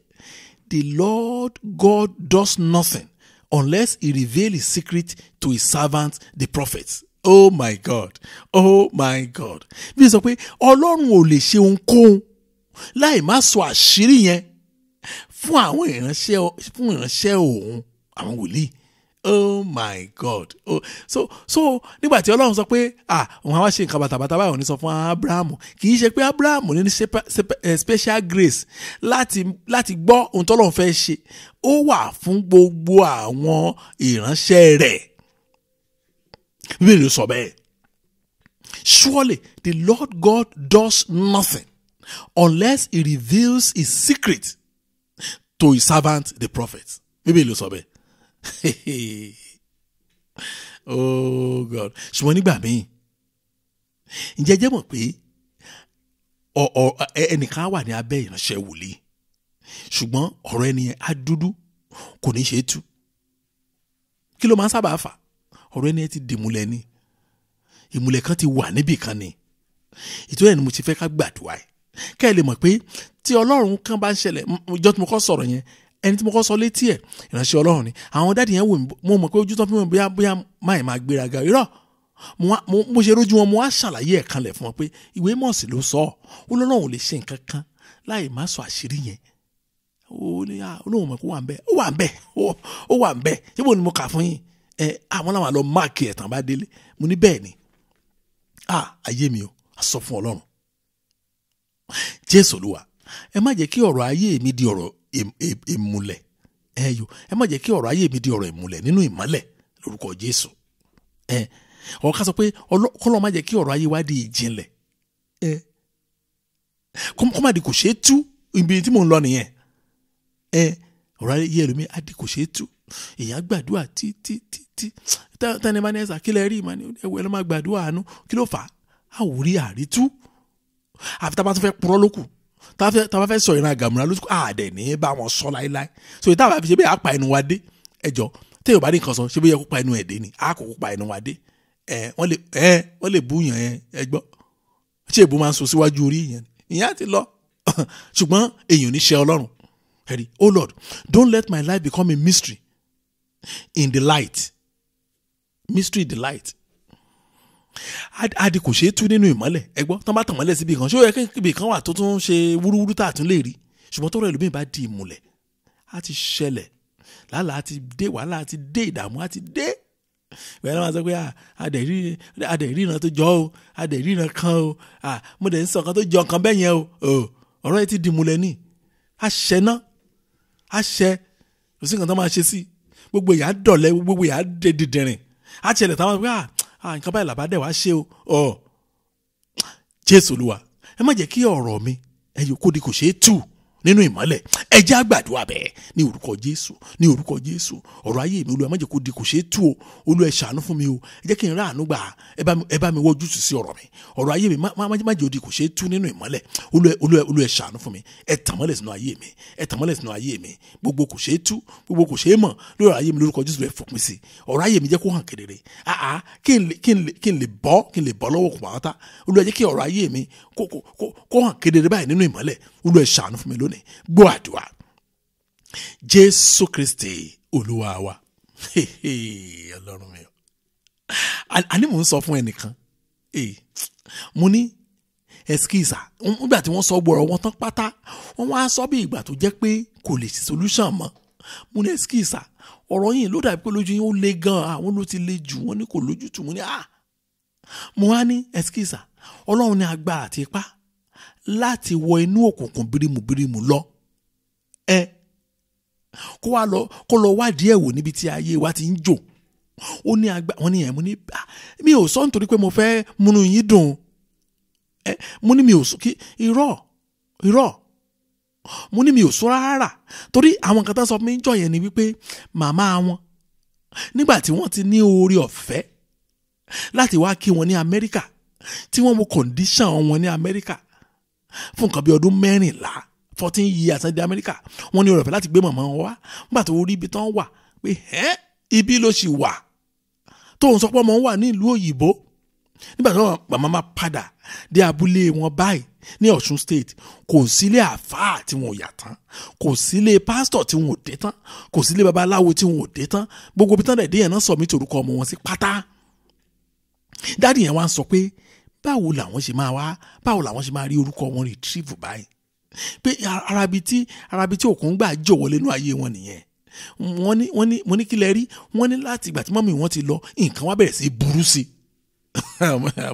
the Lord God does nothing unless he reveal his secret to his servants the prophets. Oh my God. Oh my God. Bí sọ pé Ọlọ́run ò lè ṣe ohunkóhun láì má sọ àṣírí yẹn fún àwọn ìránṣẹ́ òun, àwọn wòlíì. Oh my God. So nígbà tí Ọlọ́run sọ pé òun á wá ṣe nǹkan bàtàbàtà báyìí òun ní sọ fún Abrahamu, kì í ṣe pé Abrahamu ní special grace láti gbọ́ ohun tọ́lọ́run fẹ́ ṣe, ó wà fún gbogbo àwọn ìránṣẹ́ rẹ̀. Bíbélì ló sọ bẹ́ẹ̀. Surely the Lord God does nothing unless he reveals his secret to his servant the prophets. Bíbélì ló sọ bẹ́ẹ̀. Oh God. Ṣùgbọ́n nígbà míì ǹjẹ́ jẹ́ mọ̀ pé ẹnìkan wà ní abẹ́ ìránṣẹ́ wòlíì, ṣùgbọ́n ọ̀rọ̀ ẹni yẹn á dúdú, kò ní ṣe é tú. Kí ló máa ń sábà fà? Ọ̀rọ̀ ẹni yẹn ti dìmúlẹ̀ ni, ìmùlẹ̀ kan ti wà níbì kan ni. Ìtòyẹ̀ ni mo ti fẹ́ ká gbàdúrà ẹ̀ kẹ́ ẹ lè mọ̀ pé tí Ọlọ́run kan bá ń ṣẹlẹ̀, ìjọ tí mo kọ́ sọ̀rọ̀ yẹn, ẹni tí mo kọ́ sọ létí ẹ̀ ìránṣẹ́ Ọlọ́run ni. Àwọn dáàdì yẹn wò mí, mo mọ̀ pé ojú tó fi mọ̀ bóyá máa gbéraga irọ́. Mo ṣe rójú wọn, mo wá ṣàlàyé ẹ̀ kanlẹ̀ fún wọn pé ìwé Mọ́ọ̀sì ló sọ ọ́, Ọlọ́run ò lè ṣe nǹkan kan láì má sọ àṣírí yẹn. Olóhùn mọ̀ kó wà ń bẹ̀, ó wà ń bẹ̀ ṣé bò ni mo kà fún yín? Àwọn làwọn lọ máàkì ẹ̀ tán bá délé. Mo ní bẹ́ẹ̀ ni. Ayé mi o, a sọ fún Ọlọ́run. Jésù Olúwa, ẹ má jẹ́ kí ọ̀rọ̀ ayé mi di ọ̀rọ̀ ìmùlẹ̀. Ẹ má jẹ́ kí ọ̀rọ̀ ayé mi di ọ̀rọ̀ ìmùlẹ̀ nínú ìmọ́lẹ̀ lórúkọ Jésù. Ọ̀rọ̀ ká sọ pé kọ́lọ́ má jẹ́ kí ọ̀rọ̀ ayé wa di ìjìnlẹ̀. Kó má di kò ṣeé tú, ibi tí mò ń lọ nìyẹn. Ọ̀rọ̀ ayé ẹlòmíì á di kò ṣeé tú. Èèyàn gbàdúrà tí tani bá ní ẹ̀sà kí lẹ rí ìmọ̀ ni ẹ̀wẹ̀ ló máa gbàdúrà àánú, kí ló fà á? Àwòrí àrítú. Àfi tá a bá tún fẹ́ purọ́ lókù, tá a bá fẹ́ sọ ìran àgàmùrà lókù, àdẹ̀ ní bá wọn sọ láéláé. So ìta àbá fi ṣe bẹ́ẹ̀ á pa ẹnu wa dé. Ẹjọ́ téèyàn bá ní nǹkan sọ ṣé bóyá kó pa ẹnu ẹ̀ dé ni, á kò pa ẹnu wa dé. Wọ́n lè bú yàn ẹ gbọ́. Ṣé èbú máa ń so síwájú orí yẹn? Ìyẹn á ti lọ. Ṣùgbọ́n èèyàn ní ṣe Ọlọ́run. Oh Lord, don't let my life become a mystery in the light. Mystery in the light. Adi kò ṣe é tú nínú ìmọ́lẹ̀. Ẹ gbọ́, tán bá tàn mọ́lẹ̀ síbi kan, ṣé ó yẹ kí ibì kan wà tó tún ṣe wúrúwúrú tá a tún lè rí? Ṣùgbọ́n tọ́rọ̀ ẹlòmíì bá di ìmùlẹ̀, á ti ṣẹlẹ̀, lálàá á ti dé, wàhálà á ti dé, ìdààmú á ti dé. Bẹ́ẹ̀ ni wọ́n sọ pé adẹ̀rí ìran tó jọ o, adẹ̀rí ìran kan o, mo dẹ̀ ń sọ kan tó jọ kan bẹ́ẹ̀ yẹn o. Ọ̀rọ̀ yẹn ti di ìmùlẹ̀ ni. Àṣẹ náà, àṣẹ, kò sí nǹkan tó máa ṣe sí. Gbogbo ìyá dọ̀lẹ́, gbogbo ìyá dé dìdìrín. Á ṣẹlẹ̀ táwọn pé nǹkan báyìí làbá dẹ̀ wá ṣe o. Jésù Olúwa, ẹ má jẹ́ kí ọ̀rọ̀ mi kó di kò ṣeé tú nínú ìmọ́lẹ̀. Ẹ jẹ́ á gbàdúrà bẹ́ẹ̀ ní orúkọ Jésù, ní orúkọ Jésù. Ọ̀rọ̀ ayé mi Olúwa má jẹ́ kó di kò ṣeé tú o. Olúwa ẹ ṣàánú fún mi o. Ẹ jẹ́ kí n rá àánú gbà. Ẹ bá mi wọ́jú sí ọ̀rọ̀ mi. Ọ̀rọ̀ ayé mi má jẹ́ ó di kò ṣeé tú nínú ìmọ́lẹ̀. Olúwa ẹ ṣàánú fún mi. Ẹ tàn mọ́lẹ̀ sínú ayé mi. Ẹ tàn mọ́lẹ̀ sínú ayé mi. Gbogbo kò ṣeé tú, gbogbo kò ṣeé mọ̀ lórí ayé mi lórúkọ Jésù ẹ fòpin sí. Ọ̀rọ̀ ayé mi jẹ́ kó hàn kedere. Kí n lè bọ́ lọ́wọ́ kò pàápàá. Olúwa jẹ́ kí ọ̀rọ̀ ayé mi kó hàn kedere báyìí nínú ìmọ́lẹ̀. Olúwa ẹ ṣàánú fún mi lónìí. Gbọ́ àdúrà. Jésù Kristi Olúwa wa. Ọlọ́run mi. Àní mò ń sọ fún ẹnìkan. Mo ní ẹskísà nígbà tí wọ́n sọ gbọ́rọ̀ wọn tán pátá wọ́n wá sọ bí ìgbà tó jẹ́ pé kò lè sí solution mọ́. Mo ní ẹskísà ọ̀rọ̀ yìí ló dàbí pé lójú yín ó le gan-an, àwọn ló ti le jù, wọ́n ní kò lójútùú. Mo ní mo wá ní ẹskísà Ọlọ́run ní agbára àti ipá láti wọ inú òkùnkùn bírímù lọ. Kó lọ wádìí ẹ̀ wò níbi tí ayé wa ti ń jò. Ó ní agbára. Wọ́n ní mo ní mi ò sọ nítorí pé mo fẹ́ múnú yín dùn. Mo ní mi ò sọ kí irọ́. Mo ní mi ò sọ rárá torí àwọn kan tán sọ fún mi jọ yẹn ni wípé màmá wọn nígbà tí wọ́n ti ní oore ọ̀fẹ́ láti wá kí wọn ní Amẹ́ríkà tí wọ́n wo condition wọn ní Amẹ́ríkà fún nǹkan bí ọdún 14 years ní Amẹ́ríkà, wọ́n ní oore ọ̀fẹ́ láti gbé màmá wọn wá. Nígbà tó rí ibi tán wà pé ibi ló sì wà tó ń sọ pé ọmọ wọn wà ní ìlú òyìnbó. Nígbà tí màmá máa padà dé abúlé wọn báyìí ní Ọ̀ṣun state, kò sílé àfáà tí wọn ò yà tán, kò sílé pásítọ̀ tí wọn ò dé tán, kò sílé babaláwo tí wọn ò dé tán. Gbogbo ibi tán dẹ̀ dé yẹn náà sọ mí torúkọ ọmọ wọn sí pátá. Dáàdì yẹn wá ń sọ pé báwo làwọn ṣe máa rí orúkọ wọn retrieve báyìí, pé arabi tí òkun gbà jọ wọlé nínú ayé wọn nìyẹn. Wọ́n ní kí lẹ rí. Wọ́n ní láti ìgbà tí mọ́mì wọn ti lọ nǹkan wá bẹ̀rẹ̀ sí burú sí.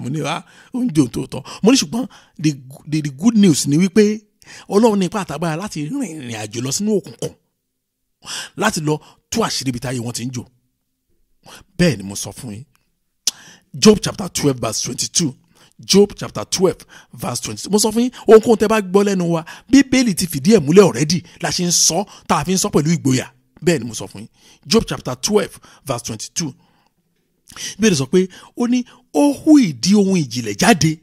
Mo ní oúnjẹ òtótọ́. Mo ní ṣùgbọ́n the good news ni wípé Ọlọ́run ní ipá àtàgbára láti rìnrìn àjò lọ sínú òkùnkùn láti lọ tú àṣírí ibi táyé wọn ti ń jò. Bẹ́ẹ̀ ni mo sọ fún yín. Job chapter 12 verse 22. Job chapter 12 verse 22. Mo sọ fún yín ohunkóhun tẹ́ bá gbọ́ lẹ́nu wa Bíbélì ti fìdí ẹ̀ múlẹ̀ already la ṣe ń sọ tá a fi ń sọ pẹ̀lú ìgboyà. Bẹ́ẹ̀ ni mo sọ fún yín. Job chapter 12 verse 22. Bíbélì sọ pé ó ní ó hú ìdí ohun ìjìnlẹ̀ jáde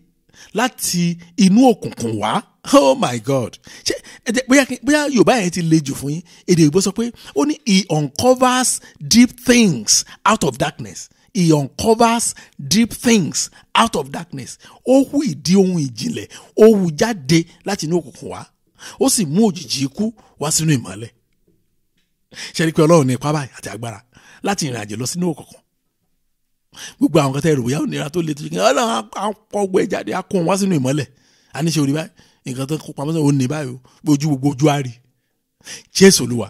láti inú òkùnkùn wá. Oh my God. Bóyá Yorùbá yẹn ti le jù fún yín. Èdè Òyìnbó sọ pé ó ní he uncovers deep things out of darkness. He uncovers deep things out of darkness. Ó hú ìdí ohun ìjìnlẹ̀, ó hú jáde láti inú òkùnkùn wá. Ó sì mú òjìji ikú wá sínú ìmọ́lẹ̀. Ṣé rí pé Ọlọ́run ní ipá báyìí àti agbára láti ìrìn àjò lọ sínú òkùnkùn. Gbogbo àwọn kan tẹ́ rò bóyá ònira tó le tó ṣe Ọlọ́run àpọ̀gbẹ́ jáde akún wá sínú ìmọ́lẹ̀. A ní ṣe orí báyìí nǹkan tó kó pamọ́ sọ́wọ́ òní báyìí gbogbo ojú á rí. Jésù Olúwa.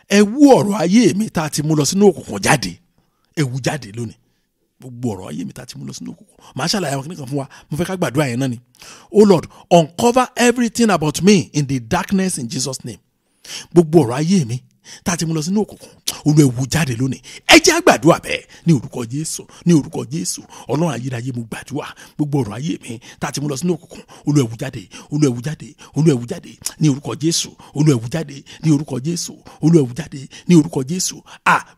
Ẹ wú ọ̀rọ̀ ayé mi tá a ti mú lọ sínú òkùnkùn jáde. Ẹ wú jáde lónìí. Gbogbo ọ̀rọ̀ ayé mi tá a ti mú lọ sínú òkùnkùn. Màá ṣàlàyé àwọn kìnnìkan fún wa. Mo fẹ́ ká gbàdúrà yẹn náà ni. Oh Lord, uncover everything about me in the darkness in Jesus' name. Gbogbo ọ̀rọ̀ ayé mi tá a ti mú lọ sínú òkùnkùn. Olúwa ẹ wú jáde lónìí. Ẹ jẹ́ á gbàdúrà bẹ́ẹ̀ ní orúkọ Jésù, ní orúkọ Jésù. Ọlọ́run ayérayé mo gbàdúrà gbogbo ọ̀rọ̀ ayé mi tá a ti mú lọ sínú òkùnkùn. Olúwa ẹ wú jáde, Olúwa ẹ wú jáde, Olúwa ẹ wú jáde ní orúkọ Jésù. Olúwa ẹ wú jáde ní orúkọ Jésù. Olúwa ẹ wú jáde ní orúkọ Jésù.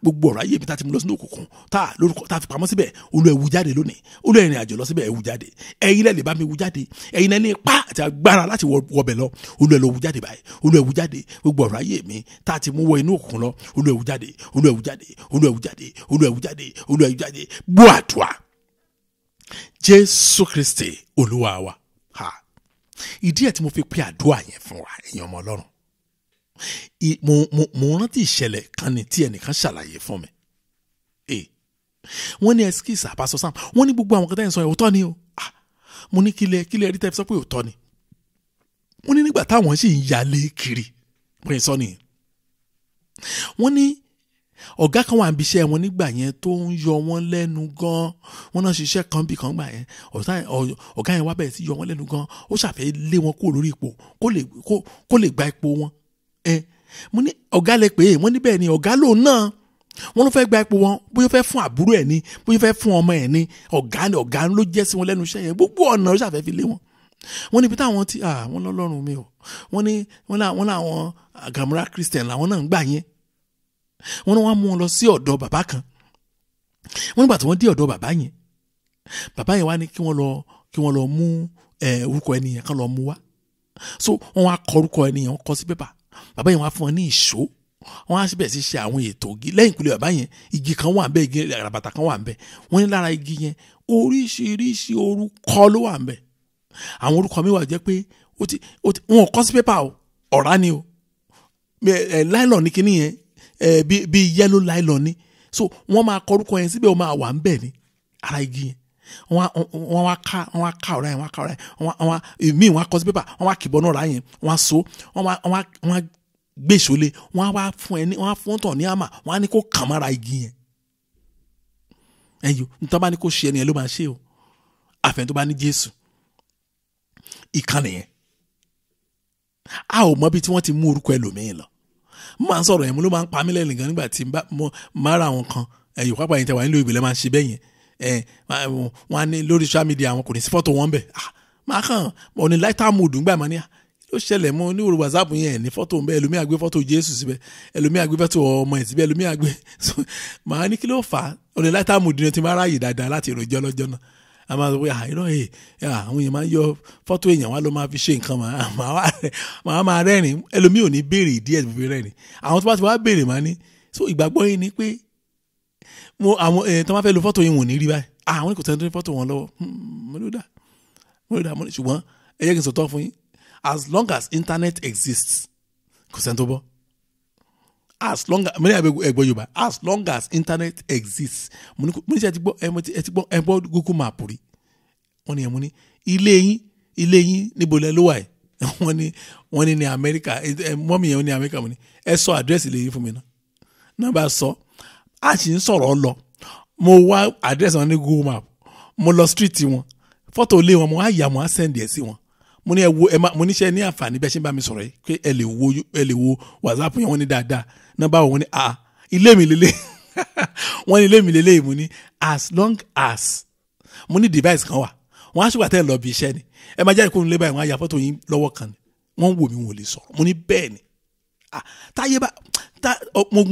Gbogbo ọ̀rọ̀ ayé mi tá a ti mú lọ sínú òkùnkùn tá a fi pamọ́ síbẹ̀. Olúwa ẹ wú jáde lónìí. Olúwa ẹ rìn àjò lọ síbẹ̀ ẹ wú jáde. Ẹ̀yin lẹ lè bá mi wú jáde. Ẹ̀yin lẹ ní ipá àti agbára láti wọbẹ̀ lọ. Olúwa ẹ lọ wú jáde báyìí. Olúwa ẹ wú jáde gbogbo ọ̀rọ̀ ayé mi tá a ti mú wọ inú òkùnkùn lọ. Olúwa ẹ wú jáde. Olúwa ẹ wú jáde. Olúwa ẹ wú jáde. Olúwa ẹ wú jáde. Olúwa ẹ wú jáde. Gbọ́ àdúrà. Jésù Kristi Olúwa wa. Ìdí ẹ̀ tí mo fi pe àdúrà yẹn fún wa ẹ̀yin ọmọ Ọlọ́run. Mo rántí ìṣẹ̀lẹ̀ kan ní tí ẹnìkan ṣàlàyé fún mi. Wọ́n ní ẹskísà Pastor Sam, wọ́n ní gbogbo àwọn kan tẹ́yìn sọ ẹ̀ òótọ́ ni o. Mo ní kílẹ̀ rí tẹ́ fi sọ pé òótọ́ ni. Wọ́n ní nígbà táwọn sì ń yalé kiri pé sọ nìyẹn. Wọ́n ní ọ̀gá kan wà níbi iṣẹ́ wọn nígbà yẹn tó ń yọ wọ́n lẹ́nu gan. Wọ́n náà ṣiṣẹ́ kan bí kan gbà yẹn. Ọ̀gá yẹn wá bẹ̀rẹ̀ sí yọ wọ́n lẹ́nu gan. Ó ṣàfẹ́ lé wọn kúrò lórí ipò kó lè gba ipò wọn. Mo ní ọ̀gá lẹ pé wọ́n níbẹ̀ ni ọ̀gá lòun náà. Wọ́n ló fẹ́ gba ipò wọn bóyá fẹ́ fún àbúrò ẹ̀ ni bóyá fẹ́ fún ọmọ ẹ̀ ni ọ̀gá ló jẹ́ sí wọn lẹ́nu iṣẹ́ yẹn gbogbo ọ̀nà ó ṣàfẹ́ fi lé wọn. wọ́n ní ibi táwọn tí wọ́n lọ́lọ́run mi o wọ́n láwọn àgàmúra Christian làwọn náà ń gbà yẹn wọ́n ní wọ́n mú wọn lọ sí ọ̀dọ̀ bàbá kan wọ́n nígbà tí wọ́n dé ọ̀dọ̀ bàbá yẹn wá ní kí wọ́n lọ mú orúkọ ẹni yẹn kán lọ mú wá so wọ́n wá kọ orúkọ ẹni yẹn wọ́n kọ sí pépà bàbá yẹn wá fún wọn ní ìṣó wọ́n á síbẹ̀ sí ṣe àwọn ètò lẹ́yìn ìkúlẹ̀ bàbá yẹn igi kan wà ń bẹ igi àràbàtà kan wà ń bẹ wọ́n ní lára igi yẹn oríṣiríṣi orúkọ ló wà ń bẹ àwọn orúkọ mi wà jẹ́ pé wọn kọ sí pépà o ọ̀rá ni o láìlọ́ọ̀ ní kinní yẹn bí yẹ́lò láìlọ́ọ̀ ni so wọ́n máa kọ orúkọ yẹn síbẹ̀ wọ́n máa wà ń bẹ ní ara igi yẹn wọ́n wá ká ọ̀rá yẹn míì wọ́n á kọ sí pépà wọ́n wá kìbọn náà ọ̀rá yẹn wọ́n á so wọ́n á gbé ìṣòlè wọ́n á wá fún tọ̀ ní àmà wọ́n á ní kó kàn mára igi yẹn ẹ̀yọ́ nítorí bá ní kó ṣe ẹni yẹn ló máa ṣe o àfẹn tó bá ní Jésù ìkànnì yẹn a ò mọ bí tí wọ́n ti mú orúkọ ẹlòmíín lọ mo máa ń sọ̀rọ̀ yẹn mo ló máa ń pa mí lẹ́nu gan nígbà tí mo máa ra àwọn kan ẹ̀yọ́ pápá yẹn tẹ̀ wá nílò ìbílẹ̀ máa ń ṣe bẹ́ẹ̀ yẹn wọ́n á ní lórí social media àwọn kò ní sí fọ́tò wọn bẹ̀ máa kàn ọ̀ ní lighter mood ńgbà máa ní ló ṣẹlẹ̀ mọ́ ní orí WhatsApp yẹn ní fọ́tò ń bẹ ẹlòmíà gbé fọ́tò Jésù síbẹ̀ ẹlòmíà gbé fọ́tò ọmọ ẹ̀ síbẹ̀ ẹlòmíà gbé màá ní kí ló fà á ọ̀ ní lighter mood ni ti máa ráàyè dáadáa láti ìròjọ́ lọ́jọ́ náà a máa sọ pé irọ́ àwọn èèyàn máa ń yọ fọ́tò èèyàn wá ló máa fi ṣe nǹkan màá máa rẹ́rìn ẹlòmíì ò ní béèrè ìdí ẹ̀ fi rẹ́rìn àwọn tó bá ti wá béèrè máa ní so ìgbàgbọ́ yìí ni pé àwọn èèyàn tó máa fẹ́ lo fọ́tò yìí wọ́n ní rí báyìí àwọn kò tẹ́lẹ̀ fọ́tò wọn lọ́wọ́ mo ló dà ṣùgbọ́n ẹ jẹ́ kí n sọ tọ́ fún yín as long as internet exists kò sẹ́ni tó bọ́ as long as mẹ́rin ẹ̀gbọ́n Yorùbá as long as internet exists mo ní sẹ́ ẹ ti gbọ́ ẹ gbọ́ Google map rí wọ́n ní ẹ̀ mo ní ilé yín níbo lẹ ló wà ẹ̀ wọ́n ní ní Amẹ́ríkà mọ́mí yẹn ní Amẹ́ríkà mo ní ẹ sọ àdírẹ́sì ilé yín fún mi náà bá sọ a sì ń sọ̀rọ̀ lọ mo wá àdírẹ́sì wọn ní Google map mo lọ street wọn fọ́tò ilé wọn mo á yà mo á sẹ́ndì ẹ̀ sí wọn mo ní mo níṣẹ́ ní àǹfààní bẹ́ẹ̀ ṣe ń bá mi sọ̀rọ̀ yìí pé ẹ lè wo WhatsApp yẹn wọ́n ní dáadáa nọ́mbà wọn ní ilé mi lélẹ̀ wọ́n ní ilé mi lélẹ̀ mo ní as long as mo ní device kan wà wọ́n á ṣùgbọ́n àtẹ́ lọ bí iṣẹ́ ni ẹ máa jáde kó nílé báyìí wọ́n á ya fọ́tò yín lọ́wọ́ kan ni wọ́n wò mí wọn ò lè sọ̀rọ̀ mo ní bẹ́ẹ̀ ni táyé bá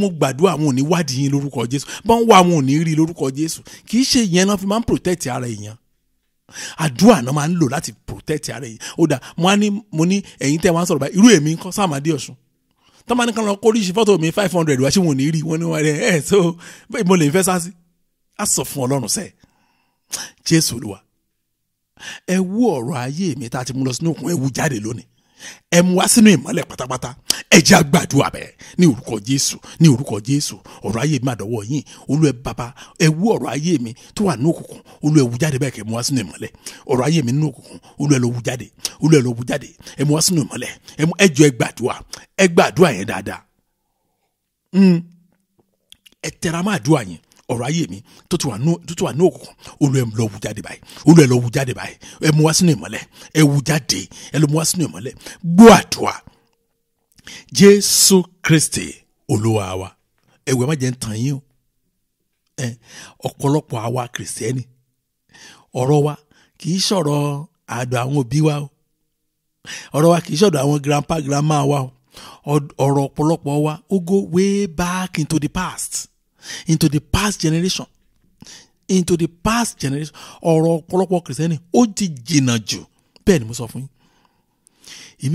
mo gbàdúrà àwọn ò ní wádìí yín lórúkọ Jésù bọ́n wá àwọn ò ní rí lórúkọ Jésù kì í ṣe ìyẹn náà fi máa ń protect ara èèyàn àdúrà náà máa ń lò láti protect ara yìí ó dà mo ní ẹ̀yin tẹ́ wọ́n sọ̀rọ̀ báyìí irú èmi kọ́ Sam Adeosun tó máa ní kàn lọ kórìíṣi fọ́tò mi 500 wá sí wọn ò ní rí wọn ní wọn rẹ̀ so bẹ́ẹ̀ mo lè fẹ́ sá sí á sọ fún Ọlọ́run sẹ́ẹ̀ Jésù Olúwa ẹ wú ọ̀rọ̀ ayé mi tá a ti mú lọ sínú òkun ẹ wú jáde lónìí ẹ mú wá sínú ìmọ́lẹ̀ pátápátá ẹ jẹ́ àgbàdua bẹ́ẹ̀ ní orúkọ Jésù ọ̀rọ̀ ayé mi máa dọ̀wọ́ yín Olúwa bàbá ẹ wú ọ̀rọ̀ ayé mi tó wà ní òkùnkùn Olúwa ẹ wú jáde bẹ́ẹ̀ kẹ́ mú wá sínú ìmọ́lẹ̀ ọ̀rọ̀ ayé mi nínú òkùnkùn Olúwa ẹ lọ wú jáde ẹ mú wá sínú ìmọ́lẹ̀ ẹ jọ̀ọ́ ẹ gbàdúà yẹn dáadáa ẹ tẹra mọ́ àdúà yẹn ọ̀rọ̀ ayé mi tó ti wà ní òkùnkùn Olúwa ẹ lọ wú jáde báyìí ẹ mú wá sínú ìmọ́lẹ̀ ẹ wú jáde ẹ lọ mú wá sínú ìmọ́lẹ̀ gbọ́ àdúà Jésù Kristi Olúwa wa ẹ̀wẹ̀ má jẹ́ ń tàn yín o ọ̀pọ̀lọpọ̀ àwa kìrìsìtẹ́nì ọ̀rọ̀ wa kì í sọ̀rọ̀ àdọ̀ àwọn òbí wa o ọ̀rọ̀ wa kì í sọ̀rọ̀ àwọn grandpa grandma wa o ọ̀rọ̀ ọ̀pọ̀lọpọ̀ wa ó go way back into the past generation ọ̀rọ̀ ọ̀pọ̀lọpọ̀ kìrìsìtẹ́nì ó ti jìnnà jù bẹ́ẹ̀ ni mo sọ fún yín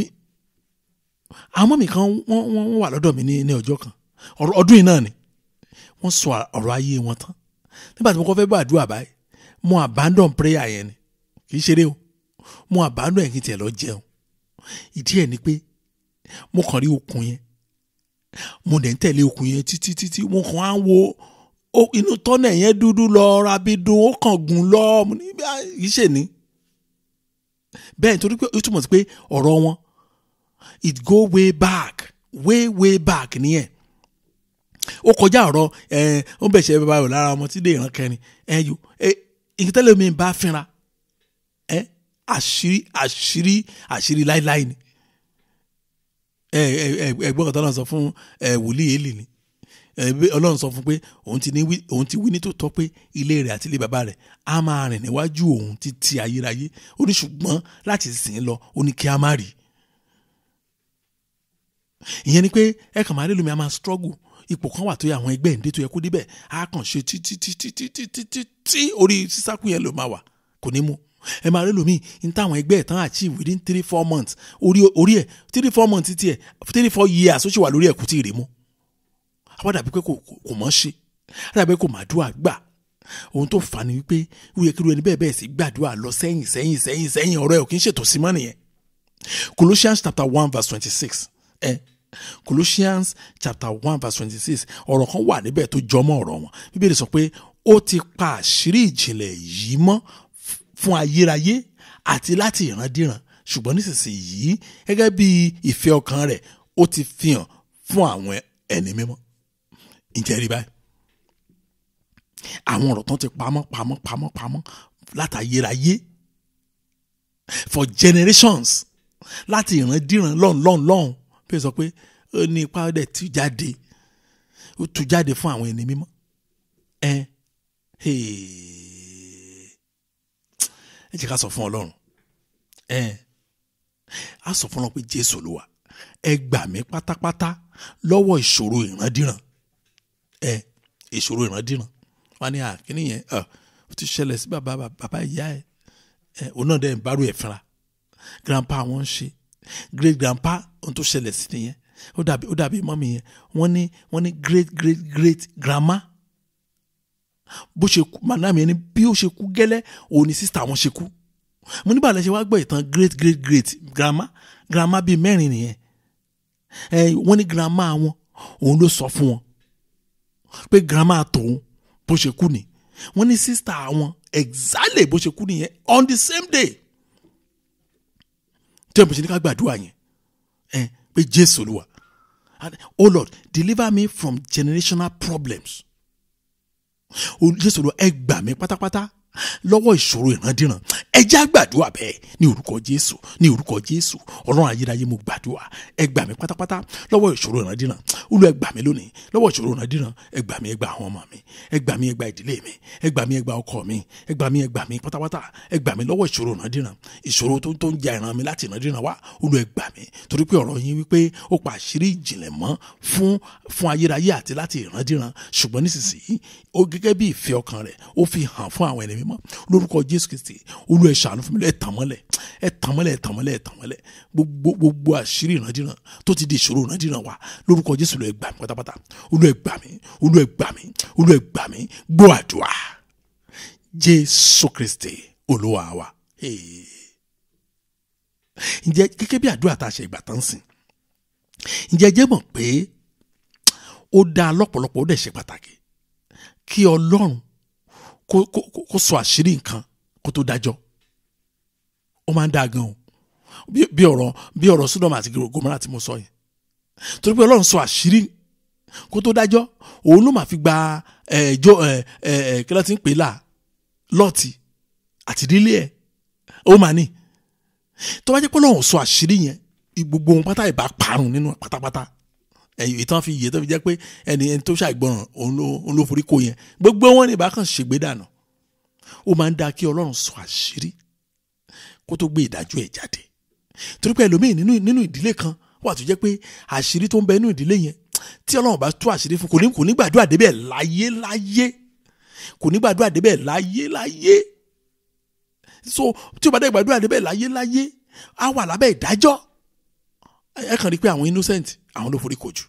àwọn mi kan wọ́n wà lọ́dọ̀ mi ní ọjọ́ kan ọdún yìí náà ni wọ́n sọ ọ̀rọ̀ ayé wọn tán nígbà tí mo kọ́ fẹ́ bá àdúrà báyìí mo abandon prayer yẹn ni kì í ṣeré o mo abandon yẹn kí n tiẹ̀ lọ jẹun ìdí ẹ̀ ni pé mo kàn rí okùn yẹn mo dẹ̀ ń tẹ̀lé okùn yẹn títí mo kàn á wo inú tọ́nà yẹn dúdú lọ rabidun ó kàn gùn lọ mo ní kì í ṣe ní bẹ́ẹ̀ nítorí pé ó túmọ̀ sí pé ọ̀rọ̀ wọn it go way back nìyẹn ó kọjá ọ̀rọ̀ ó bẹ̀ṣẹ̀ bàbá rẹ̀ lára ọmọ tí dé ìran kẹrin ìkítẹ́lẹ̀ mi bá fínra àṣírí láíláí ni ẹgbọ́n kan tó náà sọ fún wòlíì Élì ni Ọlọ́run sọ fún pé òun ti wí ní tòótọ́ pé ilé rẹ̀ àti ilé bàbá rẹ̀ á máa rìn níwájú òun títí ayérayé. Ó ní ṣùgbọ́n láti sìn lọ ó ní kí a má rí. Ìyẹn ni pé ẹ kàn máa rí lómi a máa struggle. Ipò kan wà tó yẹ àwọn ẹgbẹ́ ìdè tó yẹ kó débẹ̀ á kàn ṣe tí orí sísákú yẹn ló máa wà kò ní mú. Ẹ máa rí lómi ní táwọn ẹgbẹ́ ẹ̀ tán achieve within 3-4 months orí ẹ̀ 3-4 months títí ẹ̀ 3-4 years ó ṣì wà lórí ẹ̀ kò tí ì rí mú. Àwọn dàbí pé kò mọ̀ ṣe, dàbí pé kò máa dúà gbà. Ohun tó fà ní wípé ó yẹ kí irú ẹni bẹ́ẹ̀ sí gbàdúrà lọ sẹ́yìn ọ̀rọ̀ ẹ̀ ò kí ń ṣètò sí mọ́ nìyẹn. Colossians chapter 1 verse 26. Colossians chapter 1 verse 26 ọ̀rọ̀ kan wà níbẹ̀ tó jọmọ́ ọ̀rọ̀ wọn. Bíbélì sọ pé ó ti pa àṣírí ìjìnlẹ̀ yìí mọ́ fún ayérayé àti láti ìrandíran, ṣùgbọ́n nísinsìnyí gẹ́gẹ́ bí ìfẹ́ ọkàn rẹ̀ ó ti fi hàn fún àwọn ẹni mímọ́. Ǹjẹ́ rí báyìí àwọn ọ̀rọ̀ tán ti pamọ́ látayérayé for generations, láti ìrandíran lọ́hùn bí ó sọ pé ó ní ipá dẹ̀ tú jáde fún àwọn ẹni mímọ́. Ẹ jẹ́ ká sọ fún Ọlọ́run, a sọ fún Ọlọ́run pé Jésù Olúwa ẹ gbà mí pátápátá lọ́wọ́ ìṣòro ìrandíran. Ìṣòro ìrandíran wọ́n ní àkíní yẹn ó ti ṣẹlẹ̀ sí bàbá ìyá ẹ̀, òun náà dẹ̀ ń bárò ẹ̀ fúnra, grandpa wọn ń ṣe, great grandpa ohun tó ṣẹlẹ̀ sí nìyẹn. Ó dàbí mọ́mì yẹn wọ́n ní great grandma bó ṣe kú màdàmí ẹni bí ó ṣe kú gẹ́lẹ́ òun ni sísítà wọn ṣe kú. Mo ní bàlẹ̀ ṣe wá gbọ́ ìtàn great grandma bíi 4 nìyẹn. Wọ́n ní grandma wọn òun ló sọ fún wọn pé grandma tòun bó ṣe kú ni. Wọ́n ní sísítà wọn exactly bó ṣe kú nìyẹn on the same day. Tí wọ́n bó ṣe ní ká gbàdúrà yẹn pé Jésù Olúwa, oh Lord, deliver me from generational problems. Jésù Olúwa ẹ gbà mí pátápátá lọ́wọ́ ìṣòro ìrandíran. Ẹ jẹ́ á gbàdúrà bẹ́ẹ̀ ní orúkọ Jésù, ní orúkọ Jésù. Ọlọ́run ayérayé mo gbàdúrà ẹ gbà mí pátápátá lọ́wọ́ ìṣòro ìrandíran. Olúwa ẹ gbà mí lónìí lọ́wọ́ ìṣòro ìrandíran. Ẹ gbà mí, ẹ gbà àwọn ọmọ mi, ẹ gbà mí, ẹ gbà ìdílé mi, ẹ gbà mí, ẹ gbà ọkọ mi, ẹ gbà mí pátápátá. Ẹ gbà mí lọ́wọ́ ìṣòro ìrandíran. Ìṣòro tó ń ja ìran mi láti ìrandíran wá. Olúwa ẹ gbà mí, torí pé ọ̀rọ̀ yín wípé ó pa àṣírí ìjìnlẹ̀ mọ́ fún ayérayé àti láti ìrandíran, ṣùgbọ́n nísinsìnyí ó gẹ́gẹ́ bí ìfẹ́ ọkàn rẹ̀ ó fi hàn fún àwọn ẹni mímọ́. Lórúkọ Jésù Kristi Olúwa ẹ ṣàánú fún mi, ẹ tàn mọ́lẹ̀ gbogbo àṣírí ìrandíran tó ti di ìṣòro ìrandíran wa. Lórúkọ Jésù Olúwa ẹ gbà mí pátápátá. Olúwa ẹ gbà mí gbọ́ àdúrà Jésù Kristi Olúwa wa. Ǹjẹ́ gẹ́gẹ́ bí àdúrà tá a ṣe ìgbà tán sìn, ǹjẹ́ jẹ́ mọ̀ pé ó dá lọ́pọ̀lọpọ̀ ó dẹ̀ ṣe pàtàkì kí Ọlọ́run kó sọ àṣírí nǹkan kó tó dájọ́. Ó máa ń dá gan o bí ọ̀rọ̀ Sódómù àti Gómórà tí mo sọ yẹn, torí pé Ọlọ́run sọ àṣírí kó tó dájọ́. Òun ló máa fi gba kí ló ti ń pè Lọ́ọ̀tì àti ìdílé ẹ̀. Ó máa ní tó bá jẹ́ pé Ọlọ́run sọ àṣírí yẹn gbogbo ohun pátá ìbá parun nínú pátápátá. Ìtàn fi yé tó fi jẹ́ pé ẹni tó ṣàìgbọràn òun ló forí kó yẹn, gbogbo wọn ní ìbákan ṣègbè dànù. Ó máa ń dá kí Ọlọ́run sọ àṣírí kó tó gbé ìdájọ́ ẹ̀ jáde, torí pé ẹlòmíì nínú ìdílé kan wà tó jẹ́ pé àṣírí tó ń bẹ nínú ìdílé yẹn tí Ọlọ́run bá tú àṣírí fún kò ní gbàdúrà débẹ̀ láyé. So tí ó bá dé gbàdúrà débẹ̀ láyé á wà lábẹ́ ìdájọ́. Ẹ kàn rí pé àwọn innocent àwọn ló forí kojú.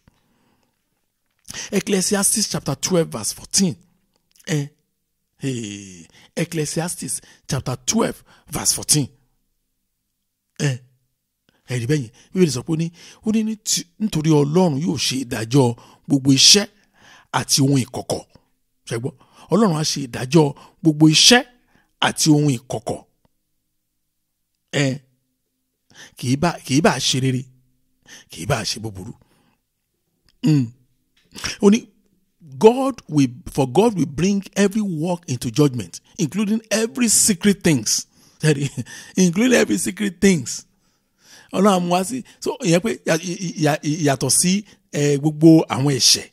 Ecclesiastes chapter 12 verse 14. Ecclesiastes chapter 12 verse 14. Ẹ̀rí bẹ́yìn Bíbélì sọ pé ó ní nítorí Ọlọ́run yóò ṣe ìdájọ́ gbogbo iṣẹ́ àti ohun ìkọ̀kọ̀. Ṣẹ́gbọ́, Ọlọ́run á ṣe ìdájọ́ gbogbo iṣẹ́ àti ohun ìkọ̀kọ̀. Kì í bá ṣe rere, kì í bá ṣe búburú. Ó ní God will bring every work into judgment, including every secret things. Including every secret things. Ọlọ́run àmú wá sí, so ìyẹn pé yàtọ̀ sí gbogbo àwọn ẹ̀ṣẹ̀